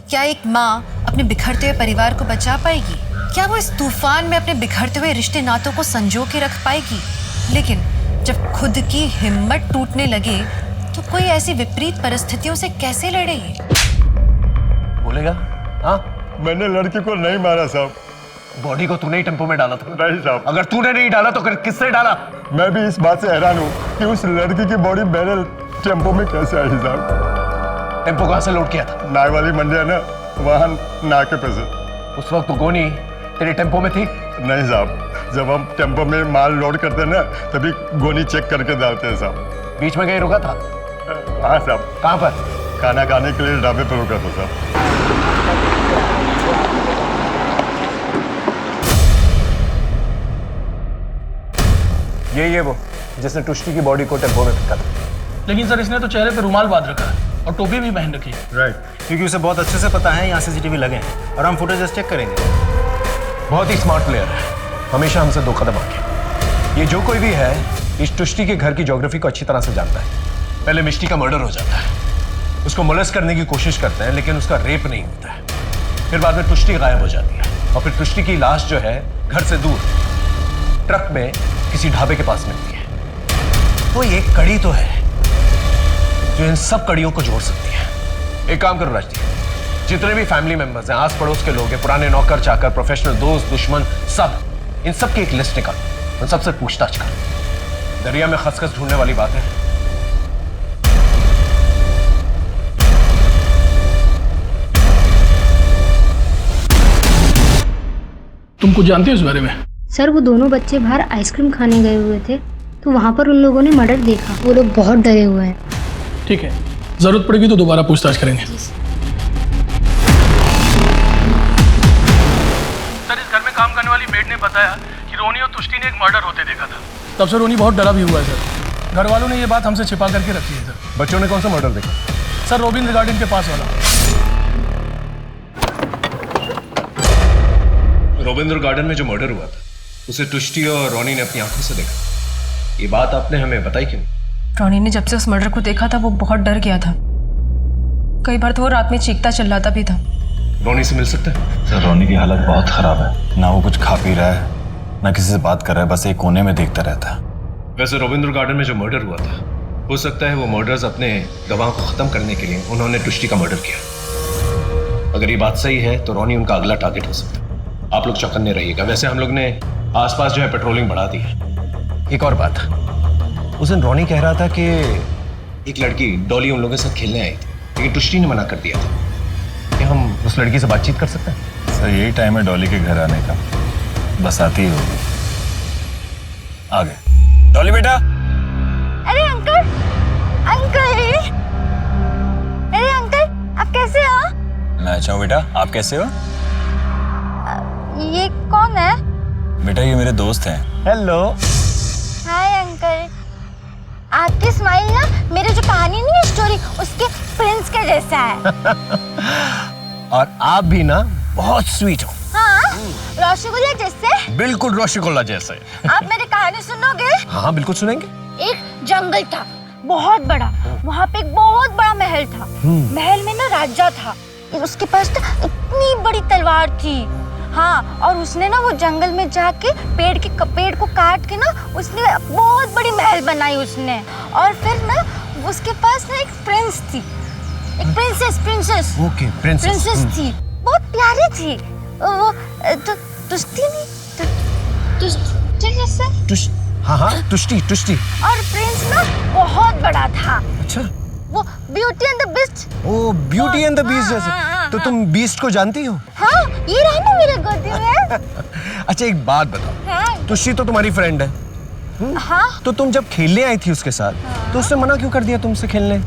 क्या एक माँ अपने बिखरते हुए परिवार को बचा पाएगी? क्या वो इस तूफान में अपने बिखरते हुए रिश्ते नातों को संजो के रख पाएगी? लेकिन जब खुद की हिम्मत टूटने लगे तो कोई ऐसी विपरीत परिस्थितियों से कैसे लड़े? बोलेगा? हाँ मैंने लड़की को नहीं मारा साहब। बॉडी को तूने ही टेम्पो में डाला था? नहीं साहब। अगर तूने नहीं डाला तो किससे डाला? मैं भी इस बात से हैरान हूँ कि उस लड़की की बॉडी मेरे टेम्पो में कैसे आई साहब। टेम्पो कहाँ से लोड किया था? नाई वाली मंडी है ना, वहाँ नाके पे से। उस वक्त तो गोनी तेरे टेम्पो में थी? नहीं साहब, जब हम टेम्पो में माल लोड करते हैं ना तभी गोनी चेक करके डालते हैं साहब। बीच में कहीं रुका था? हाँ साहब। कहाँ पर? खाना खाने के लिए ढाबे पर रुका था साहब। ये वो जिसने तुष्टि की बॉडी को टेम्पो में फेंका था। लेकिन सर इसने तो चेहरे पे रुमाल बांध रखा है और टोपी भी पहन रखी है। राइट, क्योंकि उसे बहुत अच्छे से पता है यहाँ सीसीटीवी लगे हैं और हम फुटेजेस चेक करेंगे। बहुत ही स्मार्ट प्लेयर है, हमेशा हमसे 2 कदम आगे। ये जो कोई भी है इस तुष्टि के घर की ज्योग्राफी को अच्छी तरह से जानता है। पहले मिष्टी का मर्डर हो जाता है, उसको मोलेस्ट करने की कोशिश करते हैं लेकिन उसका रेप नहीं होता है। फिर बाद में तुष्टि गायब हो जाती है और फिर तुष्टि की लाश जो है घर से दूर ट्रक में किसी ढाबे के पास मिलती है। तो ये एक कड़ी तो है जो इन सब कड़ियों को जोड़ सकती है। एक काम करो राजदीप, जितने भी फैमिली मेंबर्स हैं, आस पड़ोस के लोग हैं, पुराने नौकर चाकर, प्रोफेशनल दोस्त दुश्मन, सब इन सब की एक लिस्ट निकाल, उन सबसे पूछताछ कर। दरिया में खसखस ढूंढने वाली बात है। तुम कुछ जानते हो इस बारे में? सर वो दोनों बच्चे बाहर आइसक्रीम खाने गए हुए थे तो वहाँ पर उन लोगों ने मर्डर देखा। वो लोग बहुत डरे हुए हैं। ठीक है, जरूरत पड़ेगी तो दोबारा पूछताछ करेंगे। बताया कि रोनी और तुष्टि ने एक मर्डर होते देखा था। तब से रोनी बहुत डरा भी हुआ है सर। घर वालों ने ये बात हमसे छिपा करके रखी है सर। बच्चों ने कौन सा मर्डर देखा? सर रोबिन गार्डन के पास वाला। रोबिंद्र गार्डन में जो मर्डर हुआ था उसे तुष्टि और रोनी ने अपनी आंखों से देखा। ये बात आपने हमें बताई क्यों? रोनी ने जब से उस मर्डर को देखा था वो बहुत डर गया था। कई बार तो वो रात में चीखता चिल्लाता भी था। रोनी से मिल सकता है? सर रोनी की हालत बहुत खराब है, ना वो कुछ खा पी रहा है ना किसी से बात कर रहा है, बस एक कोने में देखता रहता है। वैसे रोबिंद्र गार्डन में जो मर्डर हुआ था हो सकता है वो मर्डर्स अपने गवाह को खत्म करने के लिए उन्होंने तुष्टि का मर्डर किया। अगर ये बात सही है तो रोनी उनका अगला टारगेट हो सकता है। आप लोग चौकन्ने रहिएगा। वैसे हम लोग ने आसपास जो है पेट्रोलिंग बढ़ा दी है। एक और बात, उस दिन रोनी कह रहा था कि एक लड़की डॉली उन लोगों के साथ खेलने आई थी, लेकिन तुष्टि ने मना कर दिया था। क्या हम उस लड़की से बातचीत कर सकते हैं? सर यही टाइम है डॉली के घर आने का, बस आती ही होगी। आ गए। डॉली बेटा। अरे अंकल, अंकल, अरे अंकल आप कैसे हो? मैं अच्छा हूँ बेटा, आप कैसे हो? ये कौन है? बेटा ये मेरे दोस्त हैं। हेलो। Hi uncle. आपकी स्माइल ना मेरे जो कहानी नहीं है स्टोरी उसके प्रिंस के जैसा है। और आप भी ना बहुत स्वीट हो। हाँ, रसगुल्ला जैसे। बिल्कुल रसगुल्ला जैसे। आप मेरी कहानी सुनोगे? हाँ बिल्कुल सुनेंगे। एक जंगल था बहुत बड़ा, वहाँ पे एक बहुत बड़ा महल था। महल में ना राजा था, उसके पास ना इतनी बड़ी तलवार थी। हाँ, और उसने ना वो जंगल में जाके पेड़ को काट के ना उसने बहुत बड़ी महल बनाई उसने। और फिर ना उसके पास ना एक प्रिंस थी, एक प्रिंसेस। ओके, प्रिंसेस थी, बहुत प्यारी थी वो। तुष्टि जैसे। हाँ तुष्टि। और प्रिंस ना बहुत बड़ा था। अच्छा। वो beauty and the beast. Oh beauty and the beast जैसे। तो तुम बीस्ट को जानती हो? हाँ, ये रहा ना मेरे गोदी में। अच्छा एक बात बताओ। हाँ। तुष्टि तो तुम्हारी फ्रेंड है। हाँ। तो तुम जब खेलने आई थी उसके साथ तो उसने मना क्यों कर दिया तुमसे खेलने?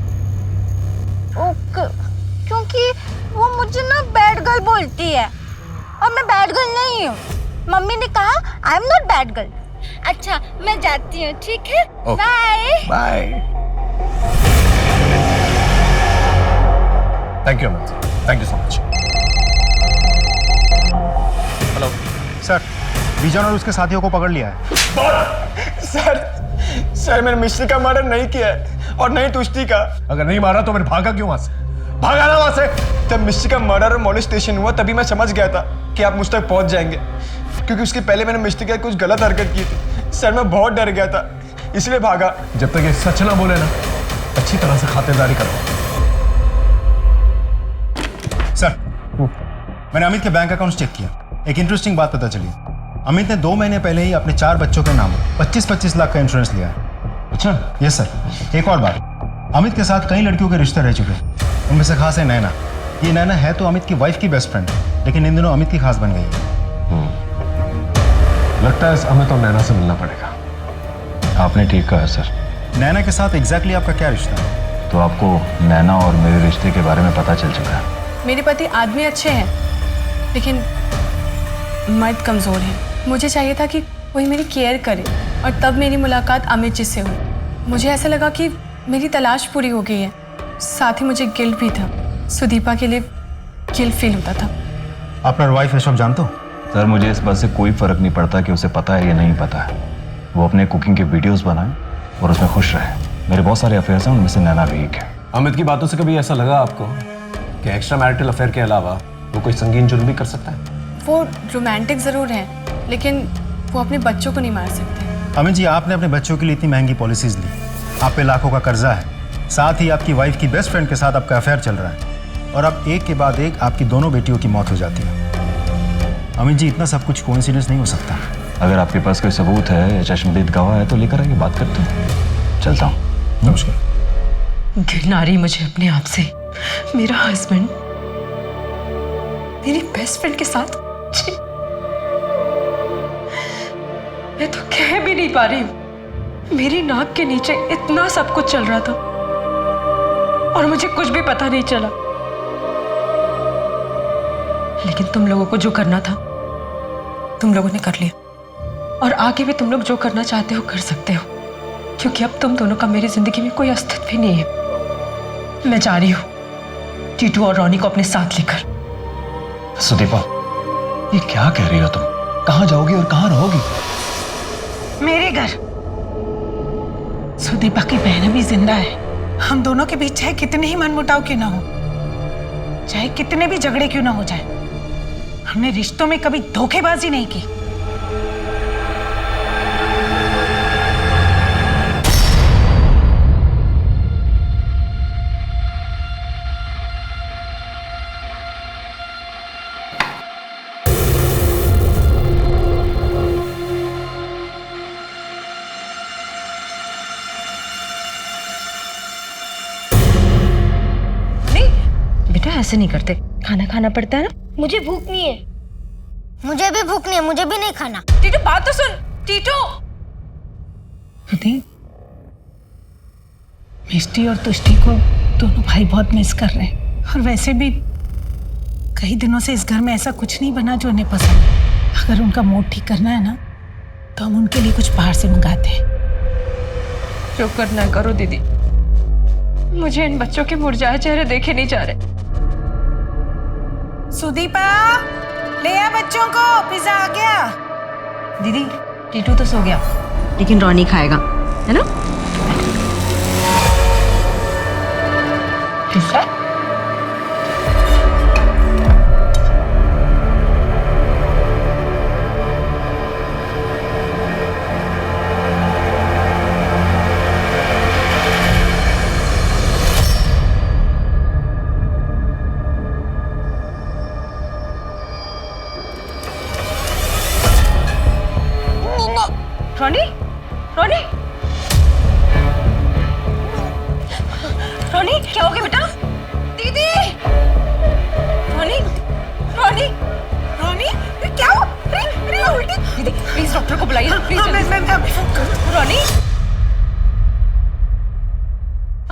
क्योंकि वो मुझे ना बैड गर्ल बोलती है और मैं बैड गर्ल नहीं हूँ। मम्मी ने कहा I am not bad girl. अच्छा मैं जाती हूँ, ठीक है? Bye bye. Thank you Amit, thank you so much. Hello sir, Bijan और उसके साथियों को पकड़ लिया है। सर मैंने मिश्री का मर्डर नहीं किया है और नहीं तुष्टि का। अगर नहीं मारा तो फिर भागा क्यों वहां से? भागा ना वहां से। जब मिश्री का मर्डर और मोलेस्टेशन हुआ तभी मैं समझ गया था कि आप मुझ तक पहुंच जाएंगे, क्योंकि उसके पहले मैंने मिश्री के कुछ गलत हरकत की थी। सर मैं बहुत डर गया था इसलिए भागा। जब तक ये सच ना बोले ना अच्छी तरह से खातिरदारी करो। सर मैंने अमित के बैंक अकाउंट चेक किया, एक इंटरेस्टिंग बात पता चली। अमित ने 2 महीने पहले ही अपने 4 बच्चों के नाम 25-25 लाख का इंश्योरेंस लिया है। अच्छा। Yes sir. एक और बात, अमित के साथ कई लड़कियों के रिश्ते रह चुके हैं, उनमें से खास है नैना। ये नैना है तो अमित की वाइफ की बेस्ट फ्रेंड, लेकिन इन दिनों अमित की खास बन गई है। लगता है इस अमित और नैना से मिलना पड़ेगा। आपने ठीक कहा सर। नैना के साथ एग्जैक्टली आपका क्या रिश्ता है? तो आपको नैना और मेरे रिश्ते के बारे में पता चल चुका है। मेरे पति आदमी अच्छे हैं लेकिन मर्द कमज़ोर है। मुझे चाहिए था कि कोई मेरी केयर करे और तब मेरी मुलाकात अमित जी से हुई। मुझे ऐसा लगा कि मेरी तलाश पूरी हो गई है। साथ ही मुझे गिल्ट भी था, सुदीपा के लिए गिल्ट फील होता था। अपना वाइफ है, सब जानते हो? सर मुझे इस बात से कोई फर्क नहीं पड़ता कि उसे पता है या नहीं पता है। वो अपने कुकिंग के वीडियोस बनाए और उसमें खुश रहे। मेरे बहुत सारे अफेयर्स हैं, उनमें से नैना भी एक है। अमित की बातों से कभी ऐसा लगा आपको कि एक्स्ट्रा मैरिटल अफेयर के अलावा वो कोई संगीन जुर्म भी कर सकता है? वो रोमांटिक ज़रूर हैं लेकिन वो अपने बच्चों को नहीं मार सकते। अमित जी, आपने अपने बच्चों के लिए इतनी महंगी पॉलिसीज ली, आप पे लाखों का कर्जा है, साथ ही आपकी वाइफ की बेस्ट फ्रेंड के साथ आपका अफेयर चल रहा है और अब एक के बाद एक आपकी दोनों बेटियों की मौत हो जाती है। अमित जी, इतना सब कुछ कोइंसिडेंस नहीं हो सकता। अगर आपके पास कोई सबूत है या चश्मदीद गवाह है तो लेकर आइए, बात करते हैं। चलता हूँ। नमस्कार। घृणा आ रही मुझे अपने आप से। मेरा हस्बैंड मेरी बेस्ट फ्रेंड के साथ, छी, मैं तो कह भी नहीं पा रही हूँ। मेरी नाक के नीचे इतना सब कुछ चल रहा था और मुझे कुछ भी पता नहीं चला। लेकिन तुम लोगों को जो करना था तुम लोगों ने कर लिया। और आगे भी तुम लोग जो करना चाहते हो कर सकते हो, क्योंकि अब तुम दोनों का मेरी जिंदगी में कोई अस्तित्व ही नहीं है। मैं जा रही हूं टीटू और रोनी को अपने साथ लेकर। सुदीपा, ये क्या कह रही हो तुम? कहां जाओगी और कहां रहोगी? मेरे घर। सुदीपा की बहन भी जिंदा है। हम दोनों के बीच चाहे कितने ही मनमुटाव क्यों ना हो, चाहे कितने भी झगड़े क्यों ना हो जाए, हमने रिश्तों में कभी धोखेबाजी नहीं की। ऐसे नहीं करते, खाना खाना पड़ता है ना। मुझे भूख नहीं है। मुझे भी भूख नहीं है, मुझे भी नहीं खाना। टीटू बात तो सुन। टीटू, मिष्टी और तुष्टी को दोनों भाई बहुत मिस कर रहे हैं, और वैसे भी कई दिनों से इस घर में ऐसा कुछ नहीं बना जो उन्हें पसंद है। अगर उनका मूड ठीक करना है ना, तो हम उनके लिए कुछ बाहर से मंगाते हैं। जो करना है करो दीदी, मुझे इन बच्चों के मुरझाए चेहरे देखे नहीं जा रहे। सुदीपा, ले आ बच्चों को, पिज्जा आ गया। दीदी, टीटू तो सो गया, लेकिन रोनी खाएगा, है ना? पिज्जा? रोनी, रोनी, रोनी, क्या हो गया बेटा? दीदी, रोनी, रोनी, रोनी, क्या हो? उल्टी। दीदी, प्लीज डॉक्टर को बुलाइए, please. Ronnie,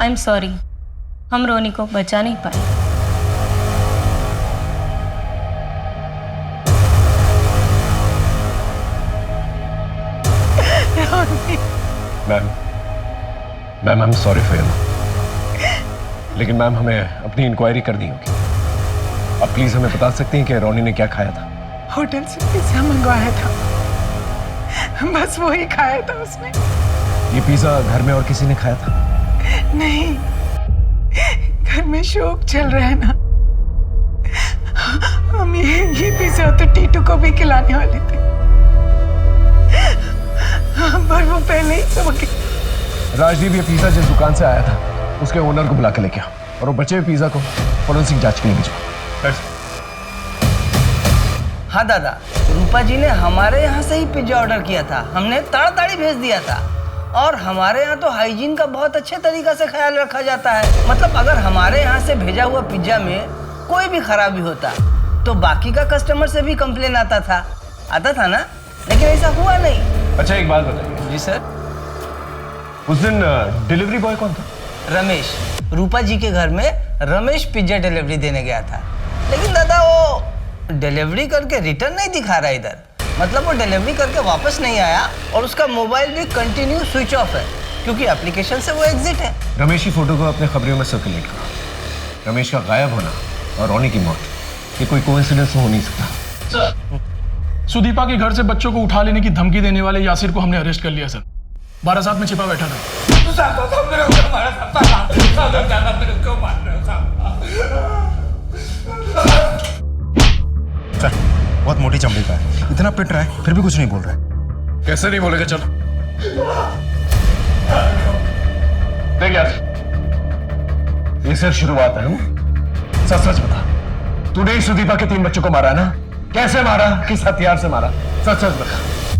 I am sorry, हम रोनी को बचा नहीं पाए। Ma'am I am sorry for you, लेकिन मैम हमें अपनी इंक्वायरी करनी होगी। आप प्लीज हमें बता सकती हैं कि रोनी ने क्या खाया था? होटल से पिज्जा मंगवाया था, बस वही खाया था उसने। ये पिज्जा घर में और किसी ने खाया था? नहीं, घर में शोक चल रहा है ना, हम ये पिज्जा तो टीटू को भी खिलाने वाले थे, पर वो पहले ही सो गई। राजदीप, ये पिज्जा जिस दुकान से आया था उसके ओनर को बुला के लेके आओ, और वो बचे हुए पिज्जा को फोरेंसिक जांच के लिए भिजवाओ। हाँ दादा, रूपा जी ने हमारे यहाँ से ही पिज्जा ऑर्डर किया था, हमने ताड़ाताड़ी भेज दिया था। और हमारे यहाँ तो हाइजीन का बहुत अच्छे तरीका से ख्याल रखा जाता है। मतलब अगर हमारे यहाँ से भेजा हुआ पिज्जा में कोई भी खराबी होता तो बाकी का कस्टमर से भी कंप्लेन आता था ना, लेकिन ऐसा हुआ नहीं। अच्छा, एक बात बताइए। जी सर। उस दिन डिलीवरी बॉय कौन था? रमेश, रूपा जी के घर में रमेश पिज्जा डिलीवरी देने गया था, लेकिन दादा वो डिलीवरी करके रिटर्न नहीं दिखा रहा इधर। मतलब वो डिलीवरी करके वापस नहीं आया, और उसका मोबाइल भी कंटिन्यू स्विच ऑफ है, क्योंकि एप्लीकेशन से वो एग्जिट है। रमेश की फोटो को अपने खबरों में सर्कुलेट करो। रमेश का गायब होना और रोनी की मौत, ये कोई कोइंसिडेंस हो नहीं सकता। सर, सुदीपा के घर से बच्चों को उठा लेने की धमकी देने वाले यासिर को हमने अरेस्ट कर लिया सर। 12 साथ में छिपा बैठा था। सर, बहुत मोटी चमड़ी का है, इतना पिट रहा है फिर भी कुछ नहीं बोल रहा है। कैसे नहीं बोलेगा? चलो देख यार, ये सिर्फ शुरुआत है। सच सच बता, तूने ही सुदीपा के 3 बच्चों को मारा है ना? कैसे मारा, किस हथियार से मारा? सच सच बता,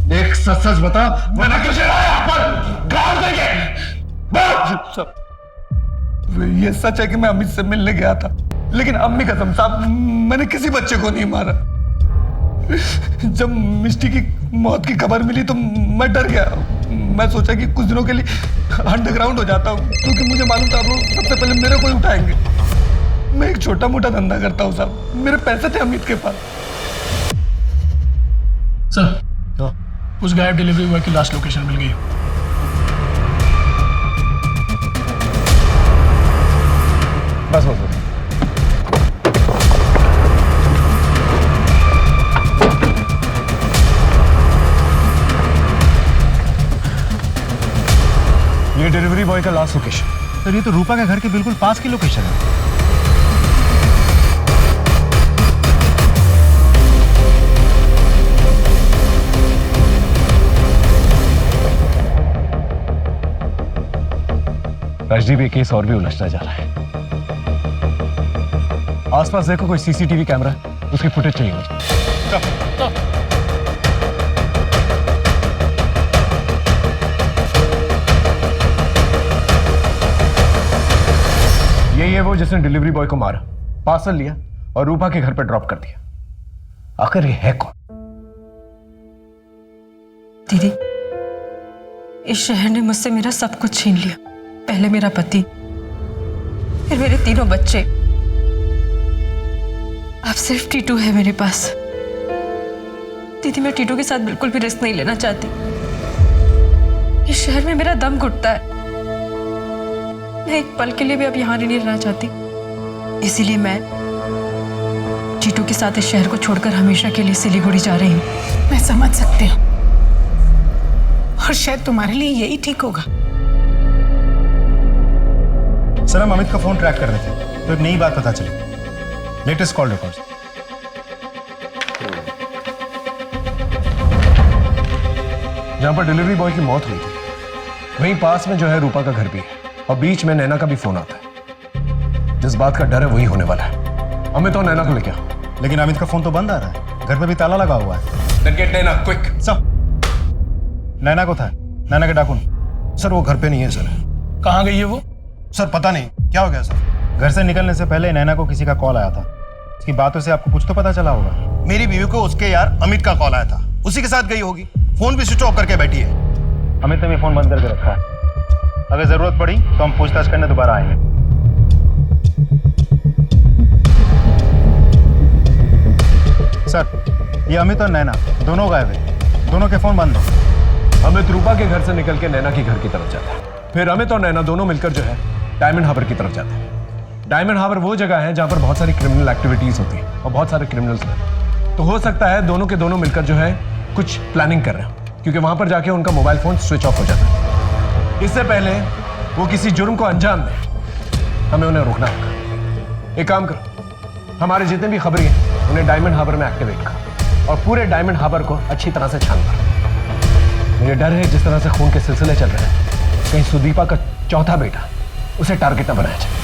देख सच सच बता, मैंने तुझे लाया पर गाड़ देंगे। ये सच है कि मैं अम्मी से मिलने गया था, लेकिन अम्मी कसम साहब, मैंने किसी बच्चे को नहीं मारा। जब मिष्टी की मौत की खबर मिली तो मैं डर गया। मैं सोचा कि कुछ दिनों के लिए अंडरग्राउंड हो जाता हूँ, क्योंकि मुझे मालूम था वो सबसे पहले मेरे को ही उठाएंगे। मैं एक छोटा मोटा धंधा करता हूँ साहब, मेरे पैसे थे अमित के पास। सर, उस गायब डिलीवरी बॉय की लास्ट लोकेशन मिल गई। बस बस बस। ये डिलीवरी बॉय का लास्ट लोकेशन। सर ये तो रूपा के घर के बिल्कुल पास की लोकेशन है। राजदीप, ये केस और भी उलझता जा रहा है। आसपास देखो कोई सीसीटीवी कैमरा है, उसकी फुटेज चाहिए मुझे। यही है वो जिसने डिलीवरी बॉय को मारा, पार्सल लिया और रूपा के घर पर ड्रॉप कर दिया। आखिर ये है कौन? दीदी, इस शहर ने मुझसे मेरा सब कुछ छीन लिया। पहले मेरा पति, फिर मेरे 3 बच्चे, अब सिर्फ टीटू है मेरे पास। दीदी, मैं टीटू के साथ बिल्कुल भी रिस्क नहीं लेना चाहती। इस शहर में मेरा दम घुटता है। मैं एक पल के लिए भी अब यहाँ नहीं रहना चाहती। इसीलिए मैं टीटू के साथ इस शहर को छोड़कर हमेशा के लिए सिलीगुड़ी जा रही हूँ। मैं समझ सकती हूँ, और शायद तुम्हारे लिए यही ठीक होगा। सर हम अमित का फोन ट्रैक कर रहे थे तो एक नई बात पता चली। Latest call records. जहां पर डिलीवरी बॉय की मौत हुई थी वहीं पास में जो है रूपा का घर भी है, और बीच में नैना का भी फोन आता है। जिस बात का डर है वही होने वाला है। अमित और नैना को लेके आओ। लेकिन अमित का फोन तो बंद आ रहा है, घर पे भी ताला लगा हुआ है। Then get नैना, quick। सर नैना को था, नैना के डाकुन। सर वो घर पे नहीं है सर। कहाँ गई है वो? सर पता नहीं क्या हो गया सर। घर से निकलने से पहले नैना को किसी का कॉल आया था। उसकी बातों से आपको कुछ तो पता चला होगा। मेरी बीवी को उसके यार अमित का कॉल आया था, उसी के साथ गई होगी। फोन भी स्विच ऑफ करके बैठी है। अमित ने भी फोन बंद करके रखा है। अगर जरूरत पड़ी तो हम पूछताछ करने दोबारा आएंगे। सर ये अमित और नैना दोनों गायब है, दोनों के फोन बंद है। अमित रूपा के घर से निकल के नैना के घर की तरफ जाता है, फिर अमित और नैना दोनों मिलकर जो है डायमंड हार्बर की तरफ जाते हैं। डायमंड हार्बर वो जगह है जहां पर बहुत सारी क्रिमिनल एक्टिविटीज होती है और बहुत सारे क्रिमिनल्स रहते। तो हो सकता है दोनों के दोनों मिलकर जो है कुछ प्लानिंग कर रहे हैं, क्योंकि वहां पर जाके उनका मोबाइल फोन स्विच ऑफ हो जाता है। इससे पहले वो किसी जुर्म को अंजाम दें, हमें उन्हें रोकना होगा। एक काम करो, हमारे जितने भी खबरी हैं उन्हें डायमंड हार्बर में एक्टिवेट करो और पूरे डायमंड हार्बर को अच्छी तरह से छान मारो। मुझे डर है जिस तरह से खून के सिलसिले चल रहे हैं, कहीं सुदीपा का चौथा बेटा उसे टारगेट न बनाया जाए।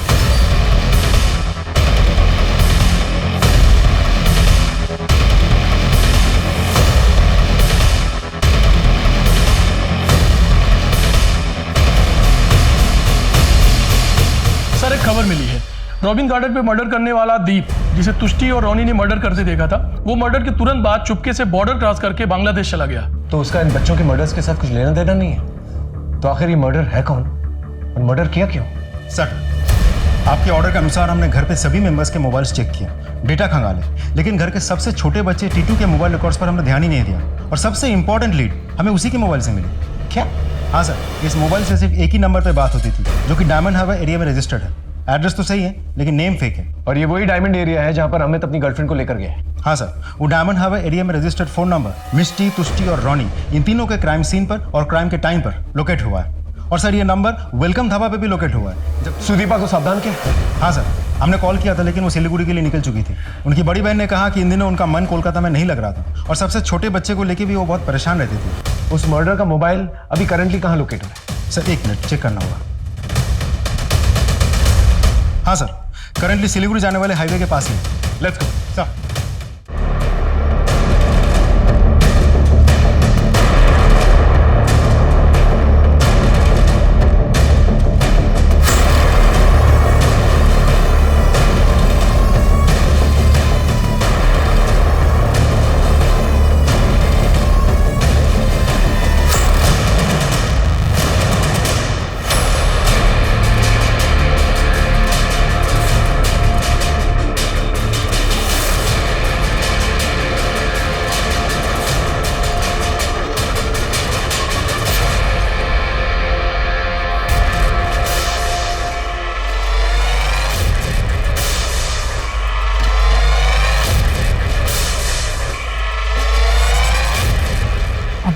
सर एक खबर मिली है, रॉबिन गार्डन पे मर्डर करने वाला दीप, जिसे तुष्टि और रोनी ने मर्डर करते देखा था, वो मर्डर के तुरंत बाद चुपके से बॉर्डर क्रॉस करके बांग्लादेश चला गया। तो उसका इन बच्चों के मर्डर्स के साथ कुछ लेना देना नहीं है। तो आखिर ये मर्डर है कौन और मर्डर किया क्यों? सर आपके ऑर्डर के अनुसार हमने घर पे सभी मेंबर्स के मोबाइल्स चेक किया, डेटा खंगाले, लेकिन घर के सबसे छोटे बच्चे टीटू के मोबाइल रिकॉर्ड्स पर हमने ध्यान ही नहीं दिया। और सबसे इंपॉर्टेंट लीड हमें उसी के मोबाइल से मिली। क्या? हाँ सर, इस मोबाइल से सिर्फ एक ही नंबर पर बात होती थी, जो कि डायमंड हार्बर एरिया में रजिस्टर्ड है। एड्रेस तो सही है लेकिन नेम फेक है। और ये वही डायमंड एरिया है जहां पर अमित अपनी गर्लफ्रेंड को लेकर गया है। हाँ सर, वो डायमंड हार्बर एरिया में रजिस्टर्ड फोन नंबर मिष्टी, तुष्टि और रोनी, इन तीनों के क्राइम सीन पर और क्राइम के टाइम पर लोकेट हुआ है। और सर ये नंबर वेलकम धाबा पे भी लोकेट हुआ है। जब सुदीपा को सावधान किया? हाँ सर, हमने कॉल किया था लेकिन वो सिलीगुड़ी के लिए निकल चुकी थी। उनकी बड़ी बहन ने कहा कि इन दिनों उनका मन कोलकाता में नहीं लग रहा था, और सबसे छोटे बच्चे को लेकर भी वो बहुत परेशान रहती थी। उस मर्डर का मोबाइल अभी करंटली कहाँ लोकेट है? सर एक मिनट चेक करना होगा। हाँ सर, करंटली सिलीगुड़ी जाने वाले हाईवे के पास ही। Let's go sir.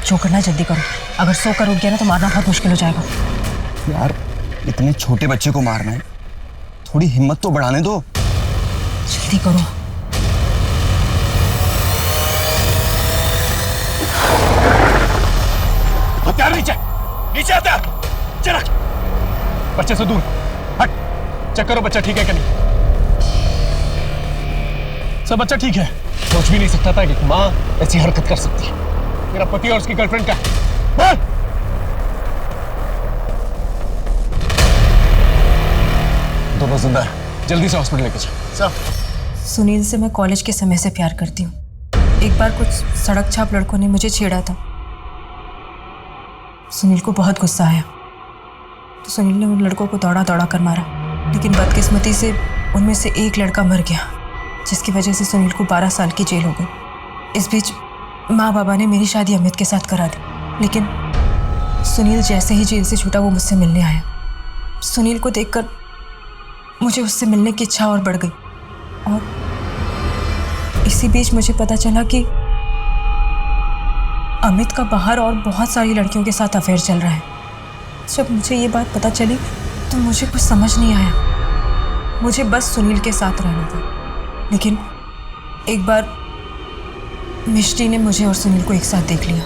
जो करना है जल्दी करो, अगर सोकर उठ गया ना तो मारना बहुत मुश्किल हो जाएगा। यार इतने छोटे बच्चे को मारना है, थोड़ी हिम्मत तो बढ़ाने दो। जल्दी करो। हथियार नीचे, नीचे हथियार, चला बच्चे से दूर हट। चेक करो बच्चा ठीक है कि नहीं। सर बच्चा ठीक है। सोच भी नहीं सकता था कि माँ ऐसी हरकत कर सकती है। मेरा पति और उसकी गर्लफ्रेंड का बोल। दोनों जिंदा है, जल्दी से हॉस्पिटल लेके जाओ। सुनील से मैं कॉलेज के समय से प्यार करती हूँ। एक बार कुछ सड़क छाप लड़कों ने मुझे छेड़ा था। सुनील को बहुत गुस्सा आया तो सुनील ने उन लड़कों को दौड़ा दौड़ा कर मारा, लेकिन बदकिस्मती से उनमें से एक लड़का मर गया, जिसकी वजह से सुनील को 12 साल की जेल हो गई। इस बीच माँ बाबा ने मेरी शादी अमित के साथ करा दी, लेकिन सुनील जैसे ही जेल से छूटा वो मुझसे मिलने आया। सुनील को देखकर मुझे उससे मिलने की इच्छा और बढ़ गई, और इसी बीच मुझे पता चला कि अमित का बाहर और बहुत सारी लड़कियों के साथ अफेयर चल रहा है। जब मुझे ये बात पता चली तो मुझे कुछ समझ नहीं आया। मुझे बस सुनील के साथ रहना था, लेकिन एक बार मिष्टी ने मुझे और सुनील को एक साथ देख लिया,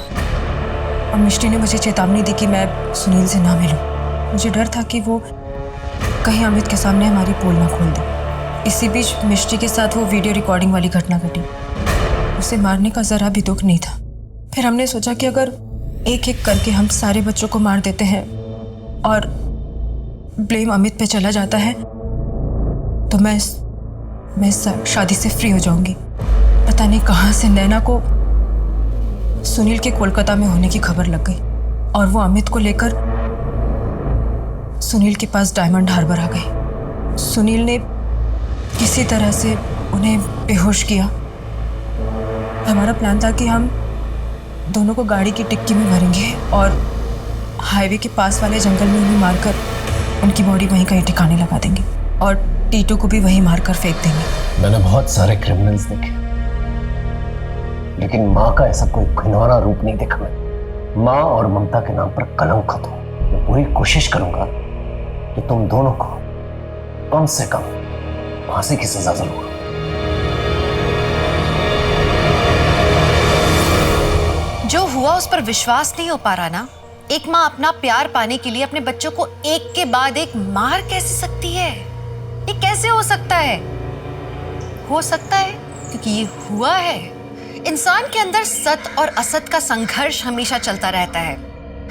और मिष्टी ने मुझे चेतावनी दी कि मैं सुनील से ना मिलूं। मुझे डर था कि वो कहीं अमित के सामने हमारी पोल ना खोल दे। इसी बीच मिष्टी के साथ वो वीडियो रिकॉर्डिंग वाली घटना घटी। उसे मारने का ज़रा भी दुख नहीं था। फिर हमने सोचा कि अगर एक एक करके हम सारे बच्चों को मार देते हैं और ब्लेम अमित पे चला जाता है तो मैं शादी से फ्री हो जाऊंगी। पता नहीं कहाँ से नैना को सुनील के कोलकाता में होने की खबर लग गई, और वो अमित को लेकर सुनील के पास डायमंड हार्बर आ गई। सुनील ने किसी तरह से उन्हें बेहोश किया। हमारा प्लान था कि हम दोनों को गाड़ी की डिक्की में भरेंगे और हाईवे के पास वाले जंगल में उन्हें मारकर उनकी बॉडी वहीं कहीं ठिकाने लगा देंगे, और टीटू को भी वहीं मारकर फेंक देंगे। मैंने बहुत सारे क्रिमिनल्स देखे, लेकिन माँ का ऐसा कोई घिनौना रूप नहीं देखा मैं। माँ और ममता के नाम पर कलंक हो। मैं पूरी कोशिश करूंगा कि तुम दोनों को कम से कम फांसी की सजा जरूर। जो हुआ उस पर विश्वास नहीं हो पा रहा ना। एक माँ अपना प्यार पाने के लिए अपने बच्चों को एक के बाद एक मार कैसे सकती है? ये कैसे हो सकता है? हो सकता है क्योंकि ये हुआ है। इंसान के अंदर सत और असत का संघर्ष हमेशा चलता रहता है।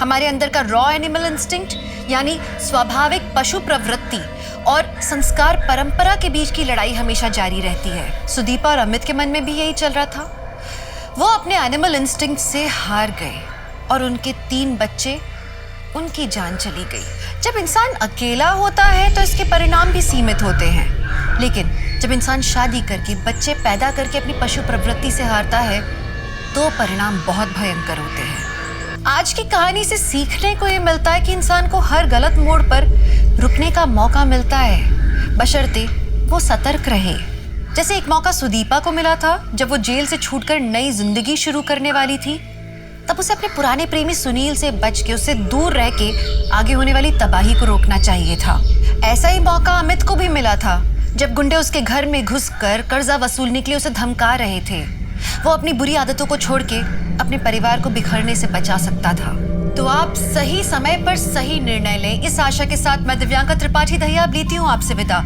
हमारे अंदर का रॉ एनिमल इंस्टिंक्ट यानी स्वाभाविक पशु प्रवृत्ति और संस्कार परंपरा के बीच की लड़ाई हमेशा जारी रहती है। सुदीपा और अमित के मन में भी यही चल रहा था। वो अपने एनिमल इंस्टिंक्ट से हार गए और उनके 3 बच्चे, उनकी जान चली गई। जब इंसान अकेला होता है तो इसके परिणाम भी सीमित होते हैं, लेकिन जब इंसान शादी करके बच्चे पैदा करके अपनी पशु प्रवृत्ति से हारता है तो परिणाम बहुत भयंकर होते हैं। आज की कहानी से सीखने को ये मिलता है कि इंसान को हर गलत मोड़ पर रुकने का मौका मिलता है, बशर्ते वो सतर्क रहे। जैसे एक मौका सुदीपा को मिला था जब वो जेल से छूटकर नई जिंदगी शुरू करने वाली थी। तब उसे अपने पुराने प्रेमी सुनील से बच के, उससे दूर रह के आगे होने वाली तबाही को रोकना चाहिए था। ऐसा ही मौका अमित को भी मिला था जब गुंडे उसके घर में घुसकर कर्जा वसूलने के लिए उसे धमका रहे थे। वो अपनी बुरी आदतों को छोड़ के अपने परिवार को बिखरने से बचा सकता था। तो आप सही समय पर सही निर्णय लें, इस आशा के साथ मैं दिव्यांका त्रिपाठी दहियाब लेती हूँ आपसे विदा।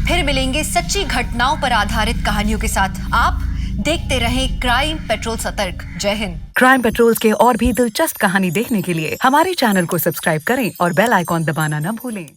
फिर मिलेंगे सच्ची घटनाओं पर आधारित कहानियों के साथ। आप देखते रहें क्राइम पेट्रोल सतर्क। जय हिंद। क्राइम पेट्रोल के और भी दिलचस्प कहानी देखने के लिए हमारे चैनल को सब्सक्राइब करें और बेल आइकॉन दबाना न भूलें।